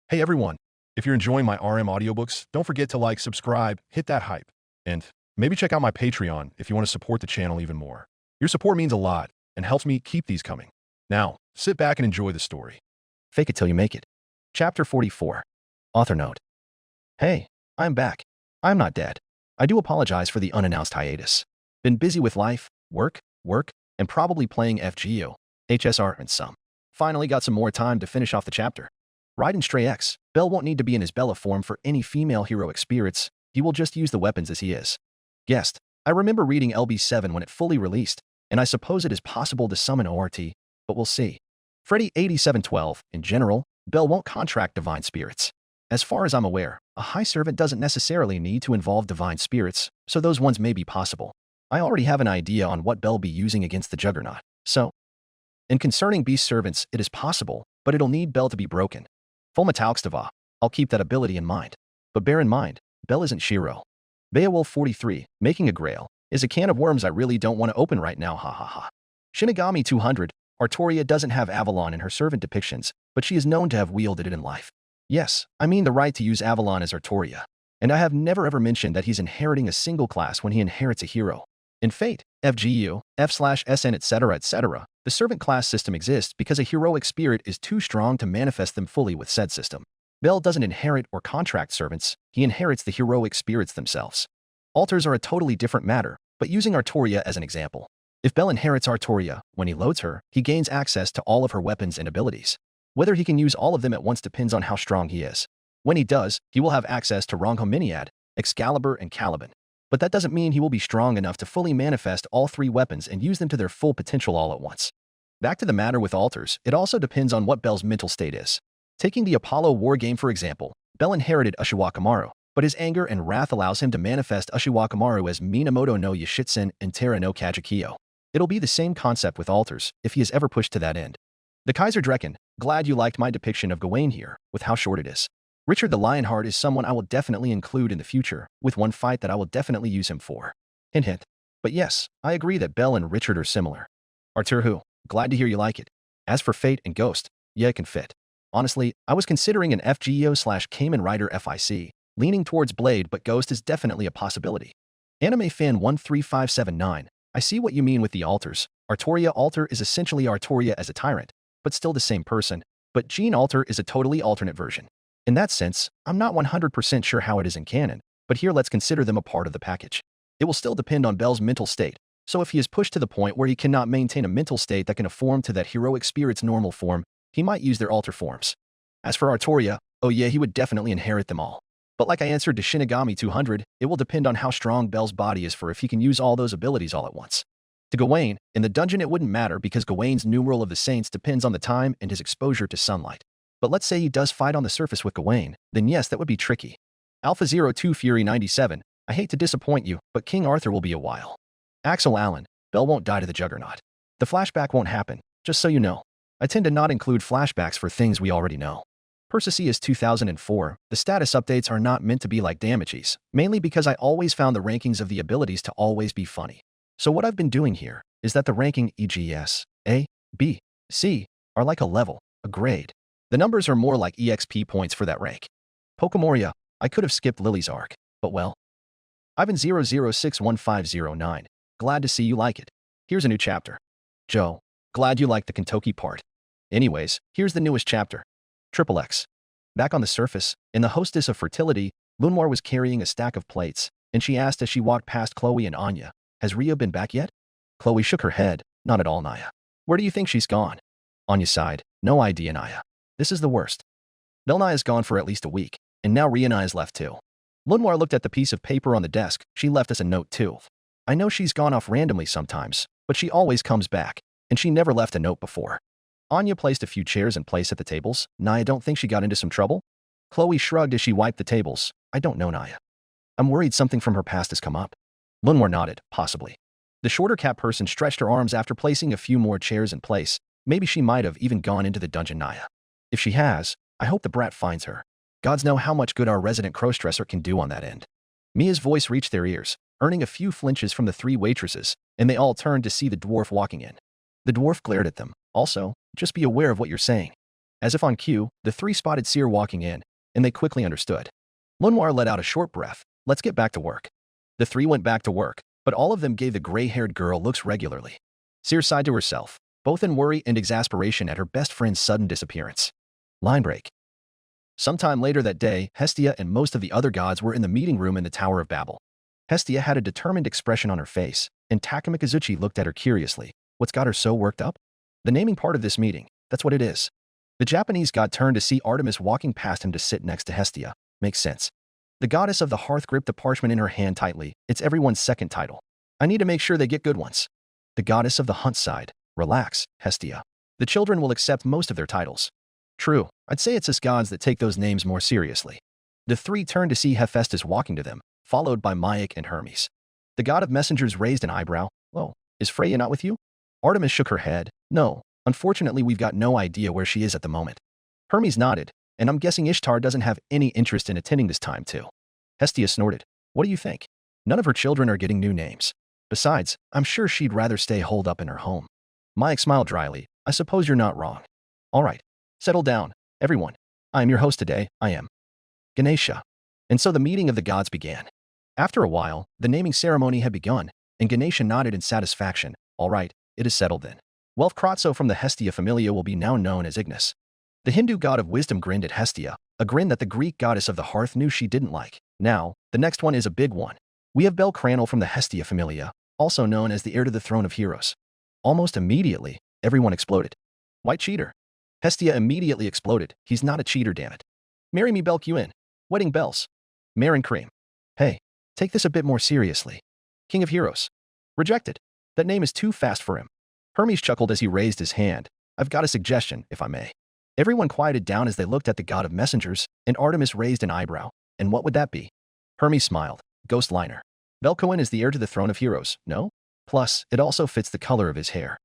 Hey everyone, if you're enjoying my RM audiobooks, don't forget to like, subscribe, hit that hype, and maybe check out my Patreon if you want to support the channel even more. Your support means a lot and helps me keep these coming. Now, sit back and enjoy the story. Fake it till you make it. Chapter 44. Author note. Hey, I'm back. I'm not dead. I do apologize for the unannounced hiatus. Been busy with life, work, and probably playing FGO, HSR, and some. Finally got some more time to finish off the chapter. Raiden Stray X, Bell won't need to be in his Bella form for any female heroic spirits, he will just use the weapons as he is. Guessed. I remember reading LB7 when it fully released, and I suppose it is possible to summon ORT, but we'll see. Freddy 8712, in general, Bell won't contract divine spirits. As far as I'm aware, a high servant doesn't necessarily need to involve divine spirits, so those ones may be possible. I already have an idea on what Bell be using against the Juggernaut, so. And concerning beast servants, it is possible, but it'll need Bell to be broken. Full Metalxtava, I'll keep that ability in mind. But bear in mind, Bell isn't Shiro. Beowulf 43, making a grail, is a can of worms I really don't want to open right now, ha ha ha. Shinigami 200, Artoria doesn't have Avalon in her servant depictions, but she is known to have wielded it in life. Yes, I mean the right to use Avalon as Artoria. And I have never ever mentioned that he's inheriting a single class when he inherits a hero. In Fate, FGU, F/SN etc., the servant class system exists because a heroic spirit is too strong to manifest them fully with said system. Bell doesn't inherit or contract servants, he inherits the heroic spirits themselves. Altars are a totally different matter, but using Artoria as an example. If Bell inherits Artoria, when he loads her, he gains access to all of her weapons and abilities. Whether he can use all of them at once depends on how strong he is. When he does, he will have access to Ronghominiad, Excalibur, and Caliban. But that doesn't mean he will be strong enough to fully manifest all three weapons and use them to their full potential all at once. Back to the matter with altars, it also depends on what Bell's mental state is. Taking the Apollo War game for example, Bell inherited Ushiwakamaru, but his anger and wrath allows him to manifest Ushiwakamaru as Minamoto no Yoshitsun and Terra no Kagekiyo. It'll be the same concept with altars, if he is ever pushed to that end. The Kaiser Drekken, glad you liked my depiction of Gawain here, with how short it is. Richard the Lionheart is someone I will definitely include in the future, with one fight that I will definitely use him for. Hint hint. But yes, I agree that Bell and Richard are similar. Artur who? Glad to hear you like it. As for Fate and Ghost, yeah, it can fit. Honestly, I was considering an FGO/Kamen Rider FIC, leaning towards Blade, but Ghost is definitely a possibility. Anime Fan 13579, I see what you mean with the altars. Artoria Alter is essentially Artoria as a tyrant, but still the same person, but Gene Alter is a totally alternate version. In that sense, I'm not 100% sure how it is in canon, but here let's consider them a part of the package. It will still depend on Bell's mental state, so if he is pushed to the point where he cannot maintain a mental state that can conform to that heroic spirit's normal form, he might use their alter forms. As for Artoria, oh yeah, he would definitely inherit them all. But like I answered to Shinigami 200, it will depend on how strong Bell's body is for if he can use all those abilities all at once. To Gawain, in the dungeon it wouldn't matter because Gawain's numeral of the saints depends on the time and his exposure to sunlight. But let's say he does fight on the surface with Gawain, then yes, that would be tricky. Alpha 02 Fury 97, I hate to disappoint you, but King Arthur will be a while. Axel Allen, Bell won't die to the Juggernaut. The flashback won't happen, just so you know. I tend to not include flashbacks for things we already know. Perseus is 2004, the status updates are not meant to be like DanMachi's, mainly because I always found the rankings of the abilities to always be funny. So what I've been doing here is that the ranking e.g. S, A, B, C are like a level, a grade. The numbers are more like EXP points for that rank. Pokemoria, I could have skipped Lily's arc, but well. Ivan 006159, glad to see you like it. Here's a new chapter. Joe, glad you liked the Kentucky part. Anyways, here's the newest chapter. Triple X. Back on the surface, in the Hostess of Fertility, Lunmar was carrying a stack of plates, and she asked as she walked past Chloe and Anya, has Rhea been back yet? Chloe shook her head, not at all, Naya. Where do you think she's gone? Anya sighed, no idea, Naya. This is the worst. Naya's gone for at least a week, and now Rhea Naya's left too. Lunmar looked at the piece of paper on the desk, she left us a note too. I know she's gone off randomly sometimes, but she always comes back, and she never left a note before. Anya placed a few chairs in place at the tables. Naya, don't think she got into some trouble? Chloe shrugged as she wiped the tables. I don't know, Naya. I'm worried something from her past has come up. Lunmar nodded, possibly. The shorter cat person stretched her arms after placing a few more chairs in place. Maybe she might have even gone into the dungeon, Naya. If she has, I hope the brat finds her. Gods know how much good our resident crossdresser can do on that end. Mia's voice reached their ears, earning a few flinches from the three waitresses, and they all turned to see the dwarf walking in. The dwarf glared at them. Also, just be aware of what you're saying. As if on cue, the three spotted Syr walking in, and they quickly understood. Lenoir let out a short breath. Let's get back to work. The three went back to work, but all of them gave the gray-haired girl looks regularly. Syr sighed to herself, both in worry and exasperation at her best friend's sudden disappearance. Line break. Sometime later that day, Hestia and most of the other gods were in the meeting room in the Tower of Babel. Hestia had a determined expression on her face, and Takumi Kazuchi looked at her curiously. What's got her so worked up? The naming part of this meeting, that's what it is. The Japanese god turned to see Artemis walking past him to sit next to Hestia. Makes sense. The goddess of the hearth gripped the parchment in her hand tightly. It's everyone's second title. I need to make sure they get good ones. The goddess of the hunt sighed. Relax, Hestia. The children will accept most of their titles. True, I'd say it's us gods that take those names more seriously. The three turned to see Hephaestus walking to them, followed by Mayak and Hermes. The god of messengers raised an eyebrow. Oh, is Freya not with you? Artemis shook her head. No, unfortunately we've got no idea where she is at the moment. Hermes nodded, and I'm guessing Ishtar doesn't have any interest in attending this time too. Hestia snorted. What do you think? None of her children are getting new names. Besides, I'm sure she'd rather stay holed up in her home. Mayak smiled dryly. I suppose you're not wrong. All right, settle down, everyone. I am your host today, I am Ganesha. And so the meeting of the gods began. After a while, the naming ceremony had begun, and Ganesha nodded in satisfaction. All right, it is settled then. Welfkratso from the Hestia familia will be now known as Ignis. The Hindu god of wisdom grinned at Hestia, a grin that the Greek goddess of the hearth knew she didn't like. Now, the next one is a big one. We have Bel Cranel from the Hestia familia, also known as the heir to the throne of heroes. Almost immediately, everyone exploded. White cheater. Hestia immediately exploded. He's not a cheater, damn it. Marry me, Belkuin. Wedding bells. Mare and cream. Hey, take this a bit more seriously. King of heroes. Rejected. That name is too fast for him. Hermes chuckled as he raised his hand. I've got a suggestion, if I may. Everyone quieted down as they looked at the god of messengers, and Artemis raised an eyebrow. And what would that be? Hermes smiled. Ghost liner. Belcoin is the heir to the throne of heroes, no? Plus, it also fits the color of his hair.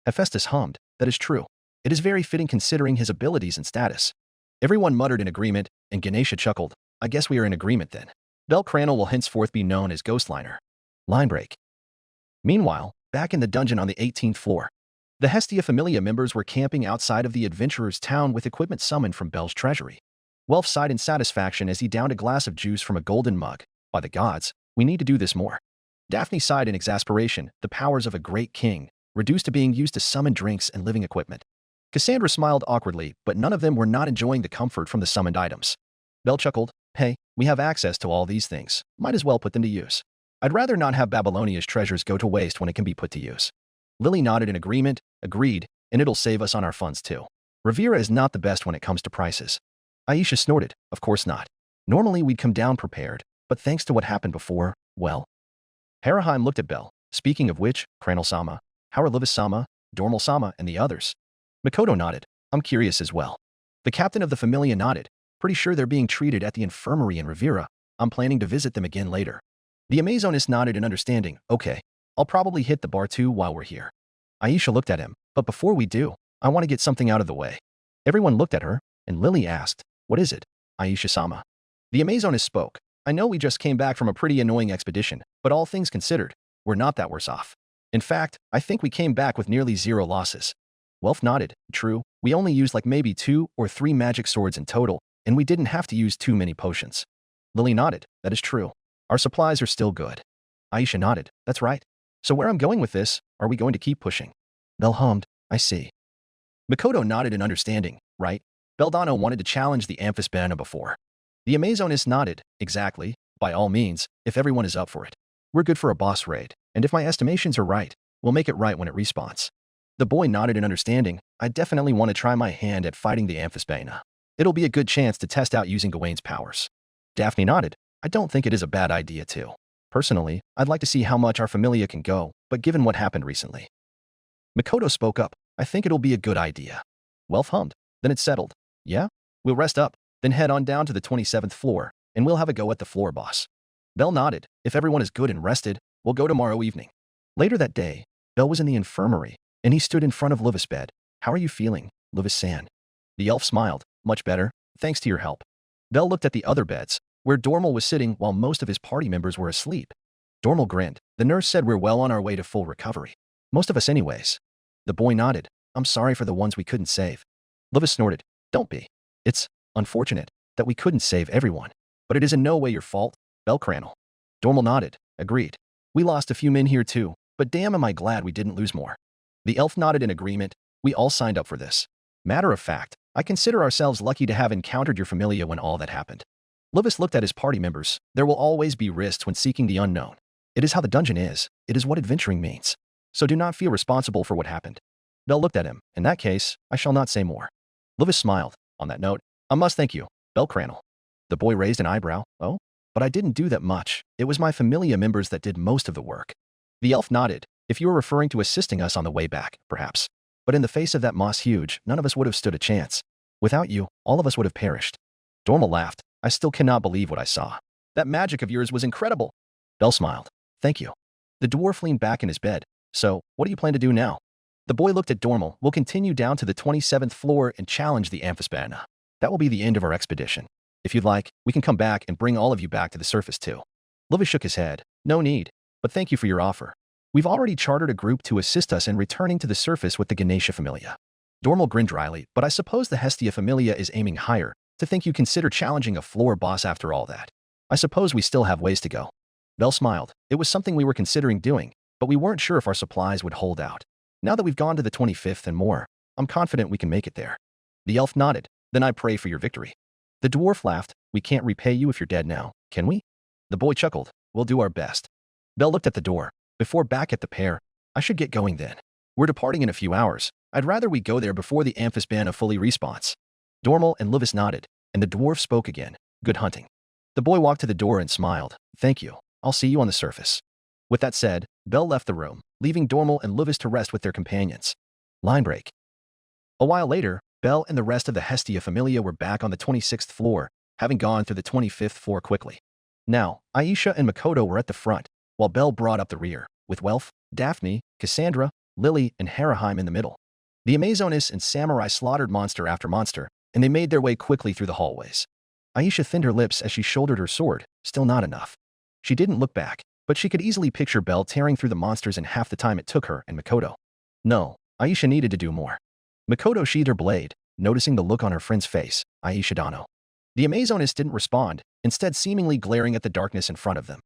Hephaestus hummed. That is true. It is very fitting considering his abilities and status. Everyone muttered in agreement, and Ganesha chuckled. I guess we are in agreement then. Bel Cranel will henceforth be known as Ghostliner. Line break. Meanwhile, back in the dungeon on the 18th floor, the Hestia Familia members were camping outside of the adventurer's town with equipment summoned from Bel's treasury. Welf sighed in satisfaction as he downed a glass of juice from a golden mug. By the gods, we need to do this more. Daphne sighed in exasperation, the powers of a great king, reduced to being used to summon drinks and living equipment. Cassandra smiled awkwardly, but none of them were not enjoying the comfort from the summoned items. Bel chuckled. Hey, we have access to all these things. Might as well put them to use. I'd rather not have Babylonia's treasures go to waste when it can be put to use. Lily nodded in agreement, agreed, and it'll save us on our funds too. Rivera is not the best when it comes to prices. Aisha snorted. Of course not. Normally we'd come down prepared, but thanks to what happened before, well. Haraheim looked at Bel. Speaking of which, Cranel-sama, how are Livis-sama, Dormal-sama, and the others? Makoto nodded. I'm curious as well. The captain of the Familia nodded. Pretty sure they're being treated at the infirmary in Rivera. I'm planning to visit them again later. The Amazoness nodded in understanding. Okay, I'll probably hit the bar too while we're here. Aisha looked at him. But before we do, I want to get something out of the way. Everyone looked at her, and Lily asked, what is it, Aisha-sama? The Amazoness spoke. I know we just came back from a pretty annoying expedition, but all things considered, we're not that worse off. In fact, I think we came back with nearly 0 losses. Welf nodded. True, we only used like maybe 2 or 3 magic swords in total, and we didn't have to use too many potions. Lily nodded. That is true. Our supplies are still good. Aisha nodded. That's right. So where I'm going with this, are we going to keep pushing? Bel hummed. I see. Makoto nodded in understanding. Right? Beldano wanted to challenge the Amphisbaena before. The Amazoness nodded. Exactly. By all means, if everyone is up for it. We're good for a boss raid, and if my estimations are right, we'll make it right when it respawns. The boy nodded in understanding. I definitely want to try my hand at fighting the Amphisbaena. It'll be a good chance to test out using Gawain's powers. Daphne nodded. I don't think it is a bad idea too. Personally, I'd like to see how much our familia can go, but given what happened recently. Makoto spoke up. I think it'll be a good idea. Welf hummed. Then it's settled. Yeah? We'll rest up, then head on down to the 27th floor, and we'll have a go at the floor boss. Bel nodded. If everyone is good and rested, we'll go tomorrow evening. Later that day, Bel was in the infirmary, and he stood in front of Luvis' bed. How are you feeling, Luvis-san? The elf smiled. Much better, thanks to your help. Bel looked at the other beds, where Dormal was sitting while most of his party members were asleep. Dormal grinned. The nurse said we're well on our way to full recovery. Most of us anyways. The boy nodded. I'm sorry for the ones we couldn't save. Luvis snorted. Don't be. It's unfortunate that we couldn't save everyone, but it is in no way your fault, Cranel. Dormal nodded, agreed. We lost a few men here too, but damn am I glad we didn't lose more. The elf nodded in agreement. We all signed up for this. Matter of fact, I consider ourselves lucky to have encountered your familia when all that happened. Luvis looked at his party members. There will always be risks when seeking the unknown. It is how the dungeon is. It is what adventuring means. So do not feel responsible for what happened. Bell looked at him. In that case, I shall not say more. Luvis smiled. On that note, I must thank you, Cranel. The boy raised an eyebrow. Oh? But I didn't do that much. It was my familia members that did most of the work. The elf nodded. If you were referring to assisting us on the way back, perhaps. But in the face of that moss huge, none of us would have stood a chance. Without you, all of us would have perished. Dormal laughed. I still cannot believe what I saw. That magic of yours was incredible. Bell smiled. Thank you. The dwarf leaned back in his bed. So, what do you plan to do now? The boy looked at Dormal. We'll continue down to the 27th floor and challenge the amphispana. That will be the end of our expedition. If you'd like, we can come back and bring all of you back to the surface too. Luvis shook his head. No need, but thank you for your offer. We've already chartered a group to assist us in returning to the surface with the Ganesha familia. Dormal grinned dryly, but I suppose the Hestia familia is aiming higher. To think you consider challenging a floor boss after all that. I suppose we still have ways to go. Bell smiled. It was something we were considering doing, but we weren't sure if our supplies would hold out. Now that we've gone to the 25th and more, I'm confident we can make it there. The elf nodded. Then I pray for your victory. The dwarf laughed. We can't repay you if you're dead now, can we? The boy chuckled. We'll do our best. Bell looked at the door. Before back at the pair, I should get going then. We're departing in a few hours. I'd rather we go there before the amphispana fully respawns. Dormal and Luvis nodded, and the dwarf spoke again. Good hunting. The boy walked to the door and smiled. Thank you. I'll see you on the surface. With that said, Bell left the room, leaving Dormal and Luvis to rest with their companions. Line break. A while later, Bell and the rest of the Hestia familia were back on the 26th floor, having gone through the 25th floor quickly. Now, Aisha and Makoto were at the front, while Bell brought up the rear, with Welf, Daphne, Cassandra, Lily, and Haraheim in the middle. The Amazonas and Samurai slaughtered monster after monster, and they made their way quickly through the hallways. Aisha thinned her lips as she shouldered her sword, still not enough. She didn't look back, but she could easily picture Bell tearing through the monsters in half the time it took her and Makoto. No, Aisha needed to do more. Makoto sheathed her blade, noticing the look on her friend's face. Aisha Dano. The Amazonas didn't respond, instead seemingly glaring at the darkness in front of them.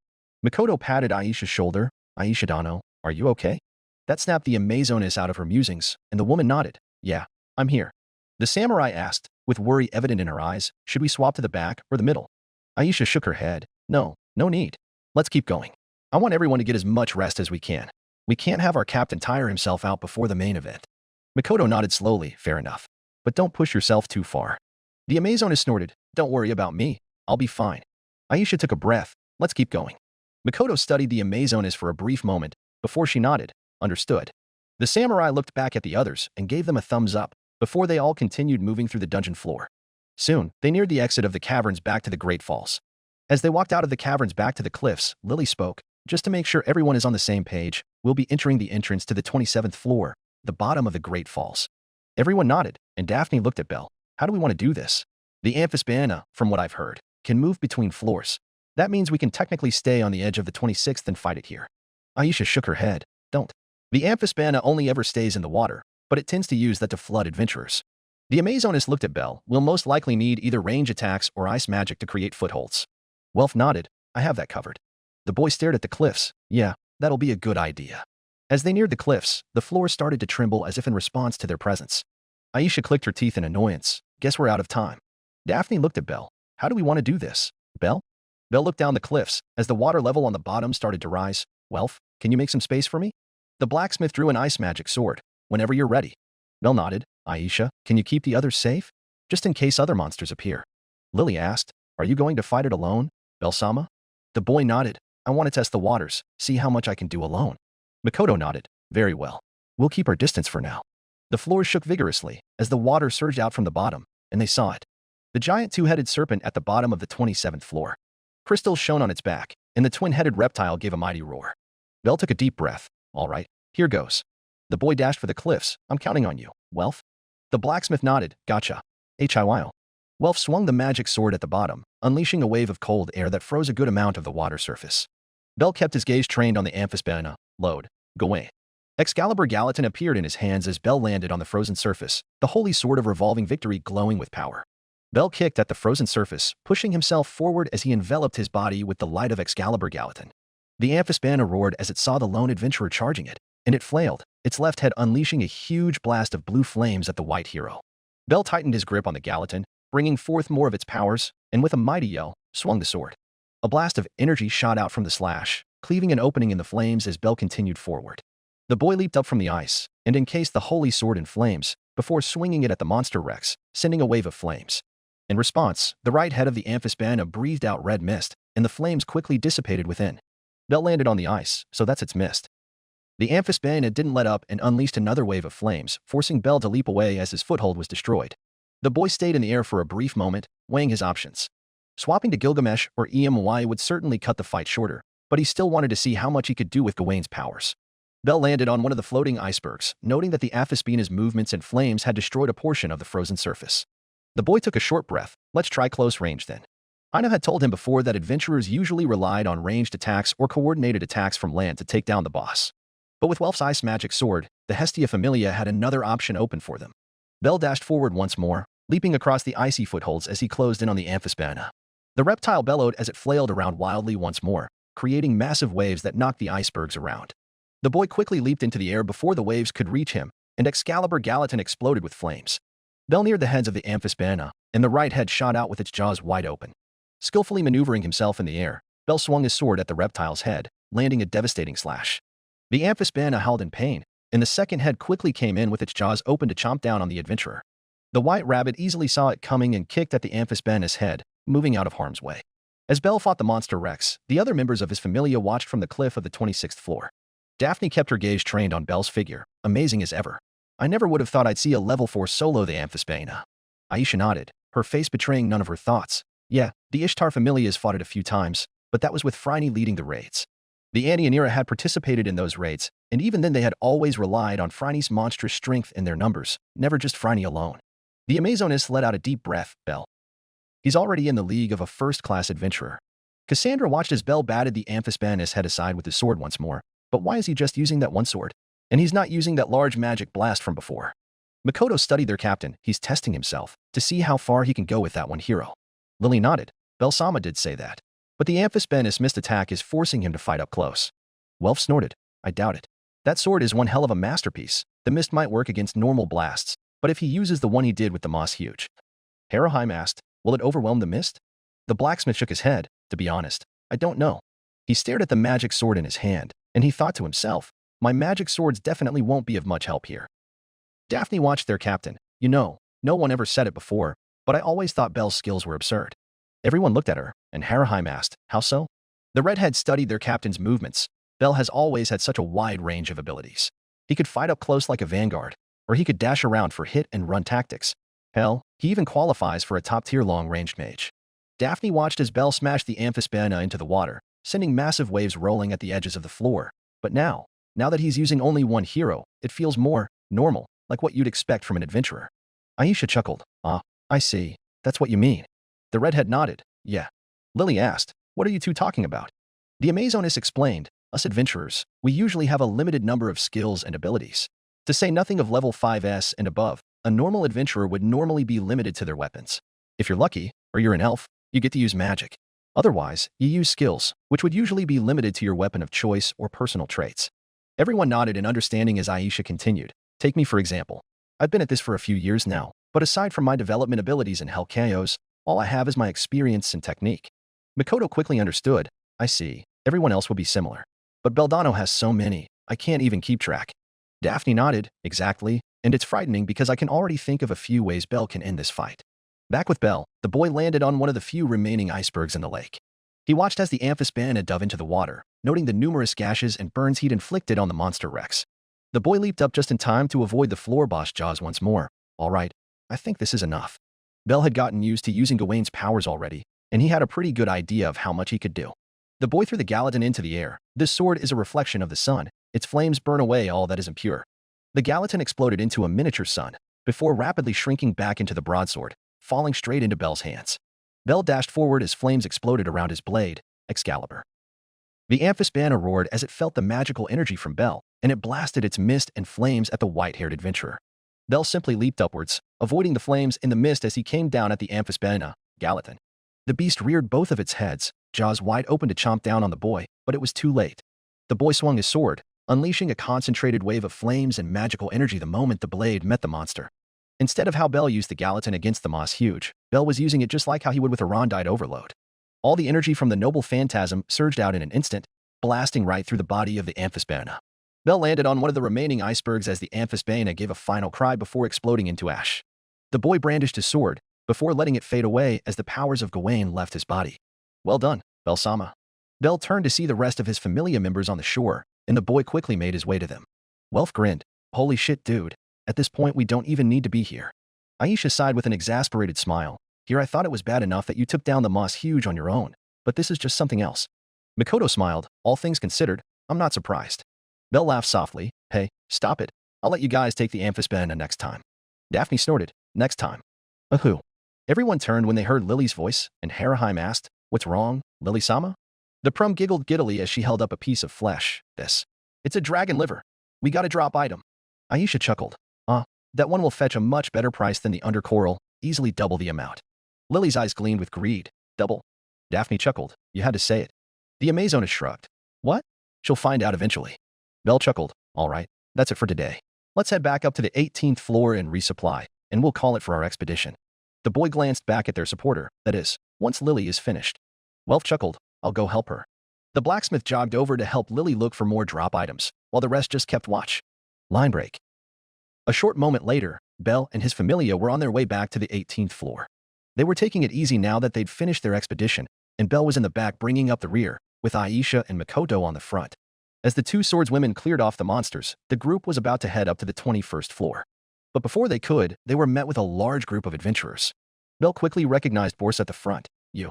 Makoto patted Aisha's shoulder. Aisha Dano, are you okay? That snapped the Amazonas out of her musings, and the woman nodded. Yeah, I'm here. The samurai asked, with worry evident in her eyes, should we swap to the back or the middle? Aisha shook her head. No need. Let's keep going. I want everyone to get as much rest as we can. We can't have our captain tire himself out before the main event. Makoto nodded slowly. Fair enough. But don't push yourself too far. The Amazonas snorted. Don't worry about me. I'll be fine. Aisha took a breath. Let's keep going. Makoto studied the Amazonas for a brief moment before she nodded. Understood. The samurai looked back at the others and gave them a thumbs up before they all continued moving through the dungeon floor. Soon, they neared the exit of the caverns back to the Great Falls. As they walked out of the caverns back to the cliffs, Lily spoke. Just to make sure everyone is on the same page, we'll be entering the entrance to the 27th floor, the bottom of the Great Falls. Everyone nodded, and Daphne looked at Bell. How do we want to do this? The amphispana, from what I've heard, can move between floors. That means we can technically stay on the edge of the 26th and fight it here. Aisha shook her head. Don't. The amphispana only ever stays in the water, but it tends to use that to flood adventurers. The Amazonas looked at Bell. We'll most likely need either range attacks or ice magic to create footholds. Welf nodded. I have that covered. The boy stared at the cliffs. Yeah, that'll be a good idea. As they neared the cliffs, the floor started to tremble as if in response to their presence. Aisha clicked her teeth in annoyance. Guess we're out of time. Daphne looked at Bell. How do we want to do this? Bell? Bell looked down the cliffs as the water level on the bottom started to rise. Welf, can you make some space for me? The blacksmith drew an ice magic sword. Whenever you're ready. Bell nodded. Aisha, can you keep the others safe? Just in case other monsters appear. Lily asked, are you going to fight it alone, Bell-sama? The boy nodded. I want to test the waters, see how much I can do alone. Makoto nodded. Very well. We'll keep our distance for now. The floor shook vigorously as the water surged out from the bottom, and they saw it. The giant two-headed serpent at the bottom of the 27th floor. Crystals shone on its back, and the twin-headed reptile gave a mighty roar. Bell took a deep breath. All right, here goes. The boy dashed for the cliffs. I'm counting on you, Welf. The blacksmith nodded. Gotcha. Hiyo. Welf swung the magic sword at the bottom, unleashing a wave of cold air that froze a good amount of the water surface. Bell kept his gaze trained on the amphispana. Load. Go away. Excalibur Gallatin appeared in his hands as Bell landed on the frozen surface, the holy sword of revolving victory glowing with power. Bell kicked at the frozen surface, pushing himself forward as he enveloped his body with the light of Excalibur Gallatin. The Amphispana roared as it saw the lone adventurer charging it, and it flailed, its left head unleashing a huge blast of blue flames at the white hero. Bell tightened his grip on the Gallatin, bringing forth more of its powers, and with a mighty yell, swung the sword. A blast of energy shot out from the slash, cleaving an opening in the flames as Bell continued forward. The boy leaped up from the ice and encased the holy sword in flames before swinging it at the monster Rex, sending a wave of flames. In response, the right head of the Amphispana breathed out red mist, and the flames quickly dissipated within. Bell landed on the ice, so that's its mist. The Amphispana didn't let up and unleashed another wave of flames, forcing Bell to leap away as his foothold was destroyed. The boy stayed in the air for a brief moment, weighing his options. Swapping to Gilgamesh or EMY would certainly cut the fight shorter, but he still wanted to see how much he could do with Gawain's powers. Bell landed on one of the floating icebergs, noting that the Amphispana's movements and flames had destroyed a portion of the frozen surface. The boy took a short breath. Let's try close range then. Aina had told him before that adventurers usually relied on ranged attacks or coordinated attacks from land to take down the boss. But with Welf's ice magic sword, the Hestia Familia had another option open for them. Bell dashed forward once more, leaping across the icy footholds as he closed in on the Amphispana. The reptile bellowed as it flailed around wildly once more, creating massive waves that knocked the icebergs around. The boy quickly leaped into the air before the waves could reach him, and Excalibur Gallatin exploded with flames. Bell neared the heads of the Amphispana, and the right head shot out with its jaws wide open. Skillfully maneuvering himself in the air, Bell swung his sword at the reptile's head, landing a devastating slash. The Amphispana howled in pain, and the second head quickly came in with its jaws open to chomp down on the adventurer. The white rabbit easily saw it coming and kicked at the Amphispana's head, moving out of harm's way. As Bell fought the monster Rex, the other members of his familia watched from the cliff of the 26th floor. Daphne kept her gaze trained on Bell's figure, amazing as ever. I never would have thought I'd see a level 4 solo the Amphispana. Aisha nodded, her face betraying none of her thoughts. Yeah, the Ishtar familias fought it a few times, but that was with Phryne leading the raids. The Annie and Ira had participated in those raids, and even then they had always relied on Phryne's monstrous strength and their numbers, never just Phryne alone. The Amazoness let out a deep breath. Bell. He's already in the league of a first-class adventurer. Cassandra watched as Bell batted the Amphispana's head aside with his sword once more, but why is he just using that one sword? And he's not using that large magic blast from before. Makoto studied their captain. He's testing himself to see how far he can go with that one hero. Lily nodded. Bell-sama did say that. But the Amphispana's missed attack is forcing him to fight up close. Welf snorted. I doubt it. That sword is one hell of a masterpiece. The mist might work against normal blasts, but if he uses the one he did with the Moss Huge. Haraheim asked, will it overwhelm the mist? The blacksmith shook his head. To be honest, I don't know. He stared at the magic sword in his hand, and he thought to himself, my magic swords definitely won't be of much help here. Daphne watched their captain. You know, no one ever said it before, but I always thought Bell's skills were absurd. Everyone looked at her, and Haraheim asked, how so? The redhead studied their captain's movements. Bell has always had such a wide range of abilities. He could fight up close like a vanguard, or he could dash around for hit and run tactics. Hell, he even qualifies for a top-tier long-ranged mage. Daphne watched as Bell smashed the Amphispana into the water, sending massive waves rolling at the edges of the floor. But now that he's using only one hero, it feels more normal, like what you'd expect from an adventurer. Aisha chuckled. Ah, I see. That's what you mean. The redhead nodded. Yeah. Lily asked, what are you two talking about? The Amazoness explained, us adventurers, we usually have a limited number of skills and abilities. To say nothing of level 5s and above, a normal adventurer would normally be limited to their weapons. If you're lucky, or you're an elf, you get to use magic. Otherwise, you use skills, which would usually be limited to your weapon of choice or personal traits. Everyone nodded in understanding as Aisha continued. Take me for example. I've been at this for a few years now, but aside from my development abilities in Hell Chaos, all I have is my experience and technique. Makoto quickly understood. I see. Everyone else will be similar. But Beldano has so many, I can't even keep track. Daphne nodded. Exactly. And it's frightening because I can already think of a few ways Bell can end this fight. Back with Bell, the boy landed on one of the few remaining icebergs in the lake. He watched as the Amphispana dove into the water, noting the numerous gashes and burns he'd inflicted on the monster Rex. The boy leaped up just in time to avoid the floor boss jaws once more. All right, I think this is enough. Bell had gotten used to using Gawain's powers already, and he had a pretty good idea of how much he could do. The boy threw the Gallatin into the air. This sword is a reflection of the sun. Its flames burn away all that is impure. The Gallatin exploded into a miniature sun, before rapidly shrinking back into the broadsword, falling straight into Bell's hands. Bell dashed forward as flames exploded around his blade, Excalibur. The amphispana roared as it felt the magical energy from Belle, and it blasted its mist and flames at the white-haired adventurer. Belle simply leaped upwards, avoiding the flames in the mist as he came down at the amphispana, Gallatin. The beast reared both of its heads, jaws wide open to chomp down on the boy, but it was too late. The boy swung his sword, unleashing a concentrated wave of flames and magical energy the moment the blade met the monster. Instead of how Belle used the Gallatin against the Moss Huge, Belle was using it just like how he would with a Rondite Overload. All the energy from the noble phantasm surged out in an instant, blasting right through the body of the amphispana. Belle landed on one of the remaining icebergs as the amphispana gave a final cry before exploding into ash. The boy brandished his sword, before letting it fade away as the powers of Gawain left his body. Well done, Belle-sama. Belle turned to see the rest of his familia members on the shore, and the boy quickly made his way to them. Welf grinned. Holy shit, dude. At this point, we don't even need to be here. Aisha sighed with an exasperated smile. Here I thought it was bad enough that you took down the Moss Huge on your own, but this is just something else. Mikoto smiled. All things considered, I'm not surprised. Belle laughed softly. Hey, stop it. I'll let you guys take the amphispana next time. Daphne snorted. Next time. Who? Everyone turned when they heard Lily's voice, and Haraheim asked, What's wrong, Lily-sama? The prum giggled giddily as she held up a piece of flesh. It's a dragon liver. We got a drop item. Aisha chuckled. That one will fetch a much better price than the undercoral, easily double the amount. Lily's eyes gleamed with greed. Double? Daphne chuckled. You had to say it. The Amazoness shrugged. What? She'll find out eventually. Belle chuckled. All right, that's it for today. Let's head back up to the 18th floor and resupply, and we'll call it for our expedition. The boy glanced back at their supporter, that is, once Lily is finished. Welf chuckled. I'll go help her. The blacksmith jogged over to help Lily look for more drop items, while the rest just kept watch. Line break. A short moment later, Belle and his familia were on their way back to the 18th floor. They were taking it easy now that they'd finished their expedition, and Belle was in the back bringing up the rear, with Aisha and Mikoto on the front. As the two swordswomen cleared off the monsters, the group was about to head up to the 21st floor. But before they could, they were met with a large group of adventurers. Belle quickly recognized Bors at the front. You.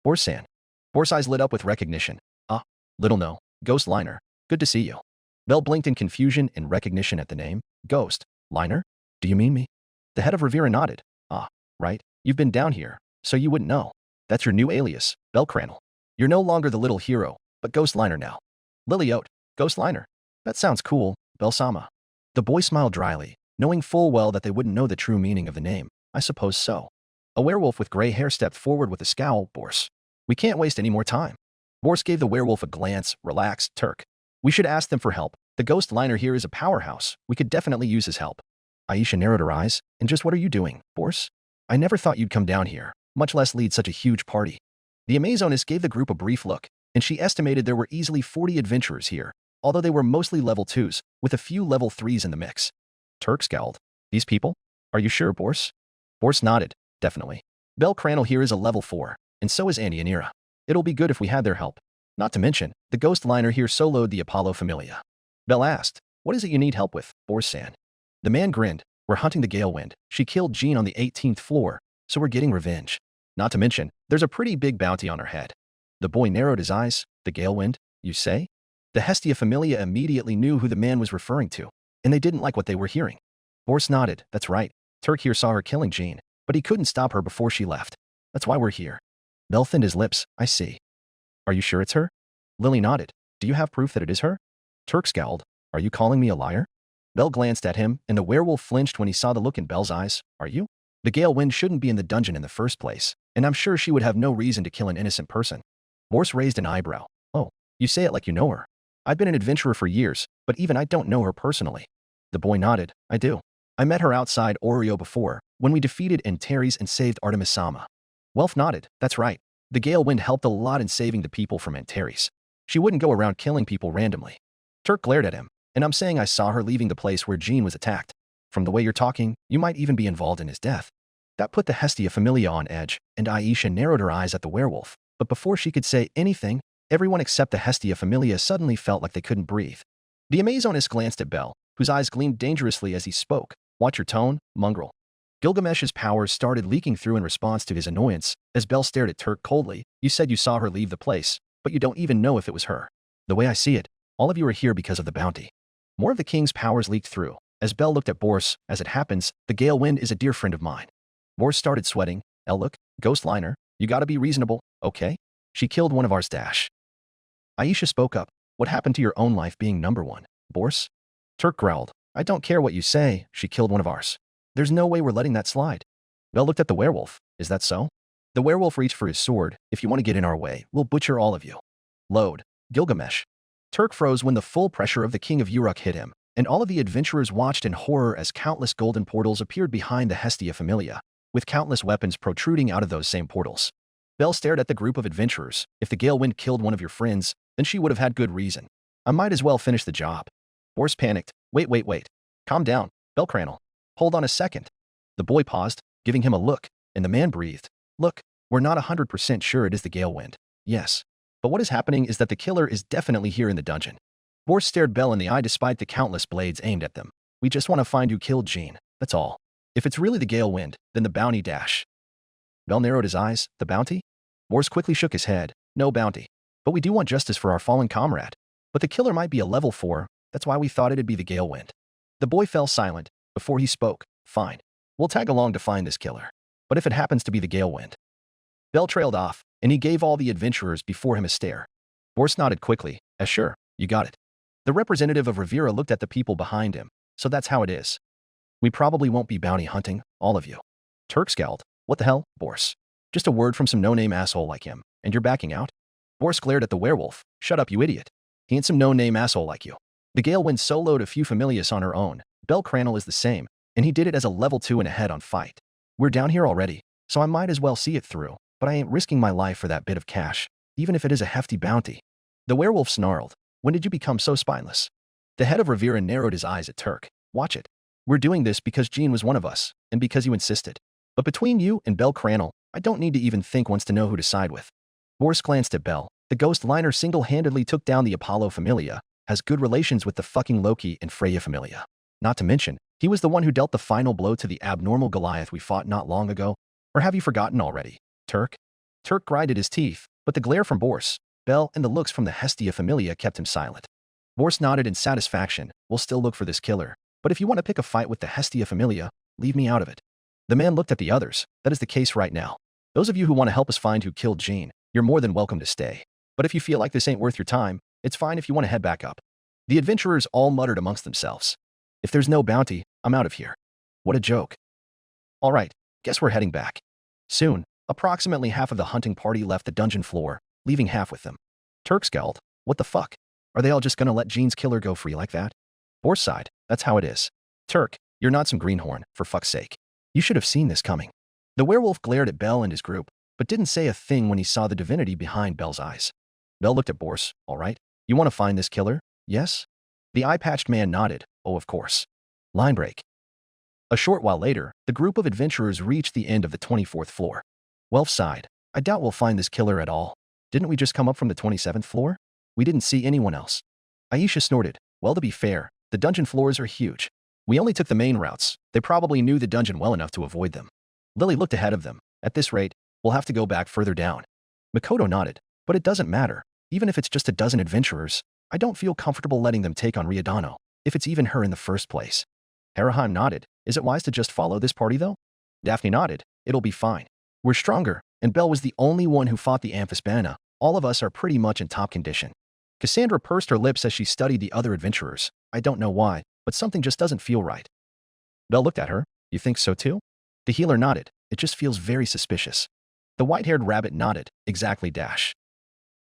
Bors-san. Bors' eyes lit up with recognition. Little no. Ghost Liner. Good to see you. Belle blinked in confusion and recognition at the name. Ghost Liner? Do you mean me? The head of Rivera nodded. Right. You've been down here, so you wouldn't know. That's your new alias, Belle Cranel. You're no longer the little hero, but Ghost Liner now. Lily Oat. Ghost Liner. That sounds cool, Belle-sama. The boy smiled dryly, knowing full well that they wouldn't know the true meaning of the name. I suppose so. A werewolf with gray hair stepped forward with a scowl. Bors. We can't waste any more time. Bors gave the werewolf a glance. Relax, Turk. We should ask them for help. The Ghost Liner here is a powerhouse. We could definitely use his help. Aisha narrowed her eyes. And just what are you doing, Bors? I never thought you'd come down here, much less lead such a huge party. The Amazoness gave the group a brief look, and she estimated there were easily 40 adventurers here, although they were mostly level 2s, with a few level 3s in the mix. Turk scowled. These people? Are you sure, Bors? Bors nodded. Definitely. Belle Cranel here is a level 4, and so is Andy and Ira. It'll be good if we had their help. Not to mention, the Ghost Liner here soloed the Apollo Familia. Belle asked, What is it you need help with, Bors-san? The man grinned. We're hunting the Gale Wind. She killed Jean on the 18th floor, so we're getting revenge. Not to mention, there's a pretty big bounty on her head. The boy narrowed his eyes. The Gale Wind, you say? The Hestia Familia immediately knew who the man was referring to, and they didn't like what they were hearing. Bors nodded. That's right. Turk here saw her killing Jean, but he couldn't stop her before she left. That's why we're here. Belle thinned his lips. I see. Are you sure it's her? Lily nodded. Do you have proof that it is her? Turk scowled. Are you calling me a liar? Belle glanced at him, and the werewolf flinched when he saw the look in Belle's eyes. Are you? The Gale Wind shouldn't be in the dungeon in the first place, and I'm sure she would have no reason to kill an innocent person. Bors raised an eyebrow. Oh, you say it like you know her. I've been an adventurer for years, but even I don't know her personally. The boy nodded. I do. I met her outside Oreo before, when we defeated Antares and saved Artemis-sama. Welf nodded. That's right. The Gale Wind helped a lot in saving the people from Antares. She wouldn't go around killing people randomly. Turk glared at him. And I'm saying I saw her leaving the place where Jean was attacked. From the way you're talking, you might even be involved in his death. That put the Hestia Familia on edge, and Aisha narrowed her eyes at the werewolf. But before she could say anything, everyone except the Hestia Familia suddenly felt like they couldn't breathe. The Amazoness glanced at Belle, whose eyes gleamed dangerously as he spoke. Watch your tone, mongrel. Gilgamesh's powers started leaking through in response to his annoyance, as Belle stared at Turk coldly. You said you saw her leave the place, but you don't even know if it was her. The way I see it, all of you are here because of the bounty. More of the king's powers leaked through. As Belle looked at Bors, as it happens, the Gale Wind is a dear friend of mine. Bors started sweating. Look, Ghost Liner, you gotta be reasonable, okay? She killed one of our stash. Aisha spoke up. What happened to your own life being number one, Boris? Turk growled. I don't care what you say, she killed one of ours. There's no way we're letting that slide. Bell looked at the werewolf. Is that so? The werewolf reached for his sword. If you want to get in our way, we'll butcher all of you. Load. Gilgamesh. Turk froze when the full pressure of the king of Uruk hit him, and all of the adventurers watched in horror as countless golden portals appeared behind the Hestia Familia, with countless weapons protruding out of those same portals. Bell stared at the group of adventurers. If the gale wind killed one of your friends, then she would have had good reason. I might as well finish the job. Boris panicked. Wait. Calm down, Bell Cranel. Hold on a second. The boy paused, giving him a look, and the man breathed. Look, we're not 100% sure it is the gale wind. Yes. But what is happening is that the killer is definitely here in the dungeon. Boris stared Bell in the eye despite the countless blades aimed at them. We just want to find who killed Jean, that's all. If it's really the gale wind, then the bounty dash. Bell narrowed his eyes. The bounty? Boris quickly shook his head. No bounty. But we do want justice for our fallen comrade. But the killer might be a level 4, that's why we thought it'd be the gale wind. The boy fell silent. Before he spoke, fine. We'll tag along to find this killer. But if it happens to be the gale wind? Bell trailed off, and he gave all the adventurers before him a stare. Boris nodded quickly. Sure, you got it. The representative of Rivera looked at the people behind him. So that's how it is. We probably won't be bounty hunting, all of you. Turk scowled. What the hell, Boris? Just a word from some no-name asshole like him, and you're backing out? Boris glared at the werewolf. Shut up, you idiot. He ain't some no-name asshole like you. The gale wind soloed a few familiars on her own. Bell Cranel is the same, and he did it as a level 2 and ahead on fight. We're down here already, so I might as well see it through, but I ain't risking my life for that bit of cash, even if it is a hefty bounty. The werewolf snarled. When did you become so spineless? The head of Rivera narrowed his eyes at Turk. Watch it. We're doing this because Jean was one of us, and because you insisted. But between you and Bell Cranel, I don't need to even think once to know who to side with. Boris glanced at Bell. The ghost liner single-handedly took down the Apollo Familia, has good relations with the fucking Loki and Freya Familia. Not to mention, he was the one who dealt the final blow to the abnormal Goliath we fought not long ago. Or have you forgotten already, Turk? Turk grinded his teeth, but the glare from Boris, Bell, and the looks from the Hestia Familia kept him silent. Boris nodded in satisfaction. We'll still look for this killer, but if you want to pick a fight with the Hestia Familia, leave me out of it. The man looked at the others. That is the case right now. Those of you who want to help us find who killed Jean, you're more than welcome to stay. But if you feel like this ain't worth your time, it's fine if you want to head back up. The adventurers all muttered amongst themselves. If there's no bounty, I'm out of here. What a joke. All right, guess we're heading back. Soon, approximately half of the hunting party left the dungeon floor, leaving half with them. Turk scowled. What the fuck? Are they all just gonna let Jean's killer go free like that? Boris sighed. That's how it is. Turk, you're not some greenhorn, for fuck's sake. You should have seen this coming. The werewolf glared at Bell and his group, but didn't say a thing when he saw the divinity behind Bell's eyes. Bell looked at Boris. All right, you want to find this killer? Yes? The eye-patched man nodded. Oh, of course. Line break. A short while later, the group of adventurers reached the end of the 24th floor. Welf sighed. I doubt we'll find this killer at all. Didn't we just come up from the 27th floor? We didn't see anyone else. Aisha snorted. Well, to be fair, the dungeon floors are huge. We only took the main routes. They probably knew the dungeon well enough to avoid them. Lily looked ahead of them. At this rate, we'll have to go back further down. Makoto nodded. But it doesn't matter. Even if it's just a dozen adventurers, I don't feel comfortable letting them take on Riodano, if it's even her in the first place. Harahan nodded. Is it wise to just follow this party, though? Daphne nodded. It'll be fine. We're stronger, and Belle was the only one who fought the Amphispana. All of us are pretty much in top condition. Cassandra pursed her lips as she studied the other adventurers. I don't know why, but something just doesn't feel right. Belle looked at her. You think so too? The healer nodded. It just feels very suspicious. The white-haired rabbit nodded. Exactly dash.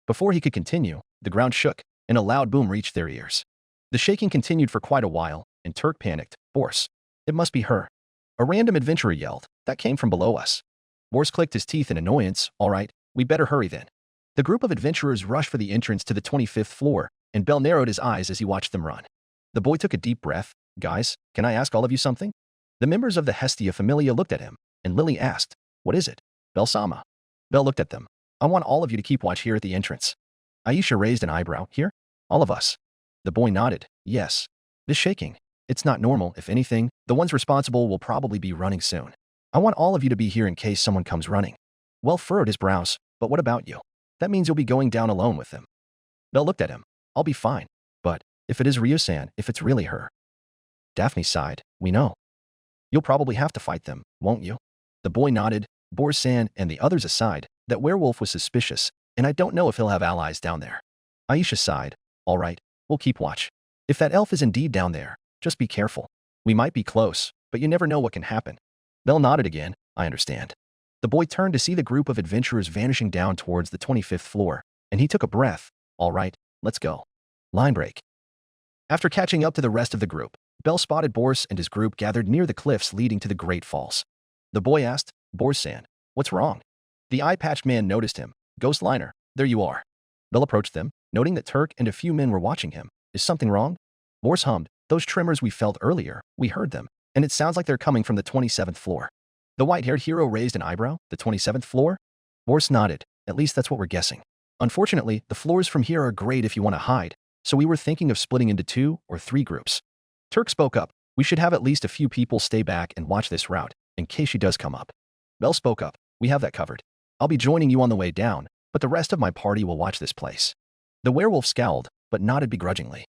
Before he could continue, the ground shook, and a loud boom reached their ears. The shaking continued for quite a while, and Turk panicked. Boris. It must be her. A random adventurer yelled. That came from below us. Boris clicked his teeth in annoyance. All right, we better hurry then. The group of adventurers rushed for the entrance to the 25th floor, and Bell narrowed his eyes as he watched them run. The boy took a deep breath. Guys, can I ask all of you something? The members of the Hestia Familia looked at him, and Lily asked, What is it? Bell-sama. Bell looked at them. I want all of you to keep watch here at the entrance. Aisha raised an eyebrow. Here? All of us. The boy nodded. Yes. This shaking. It's not normal. If anything, the ones responsible will probably be running soon. I want all of you to be here in case someone comes running. Well furrowed his brows. But what about you? That means you'll be going down alone with them. Bell looked at him. I'll be fine. But if it is Ryu-san, if it's really her. Daphne sighed. We know. You'll probably have to fight them, won't you? The boy nodded. Boris-san and the others aside, that werewolf was suspicious, and I don't know if he'll have allies down there. Aisha sighed. All right, we'll keep watch. If that elf is indeed down there, just be careful. We might be close, but you never know what can happen. Bell nodded again. I understand. The boy turned to see the group of adventurers vanishing down towards the 25th floor, and he took a breath. All right, let's go. Line break. After catching up to the rest of the group, Bell spotted Boris and his group gathered near the cliffs leading to the Great Falls. The boy asked, Boris-san, what's wrong? The eye-patched man noticed him. Ghost Liner, there you are. Bell approached them, noting that Turk and a few men were watching him. Is something wrong? Boris hummed. Those tremors we felt earlier, we heard them, and it sounds like they're coming from the 27th floor. The white-haired hero raised an eyebrow. The 27th floor? Boris nodded. At least that's what we're guessing. Unfortunately, the floors from here are great if you want to hide, so we were thinking of splitting into 2 or 3 groups. Turk spoke up. We should have at least a few people stay back and watch this route, in case she does come up. Bell spoke up. We have that covered. I'll be joining you on the way down, but the rest of my party will watch this place. The werewolf scowled, but nodded begrudgingly.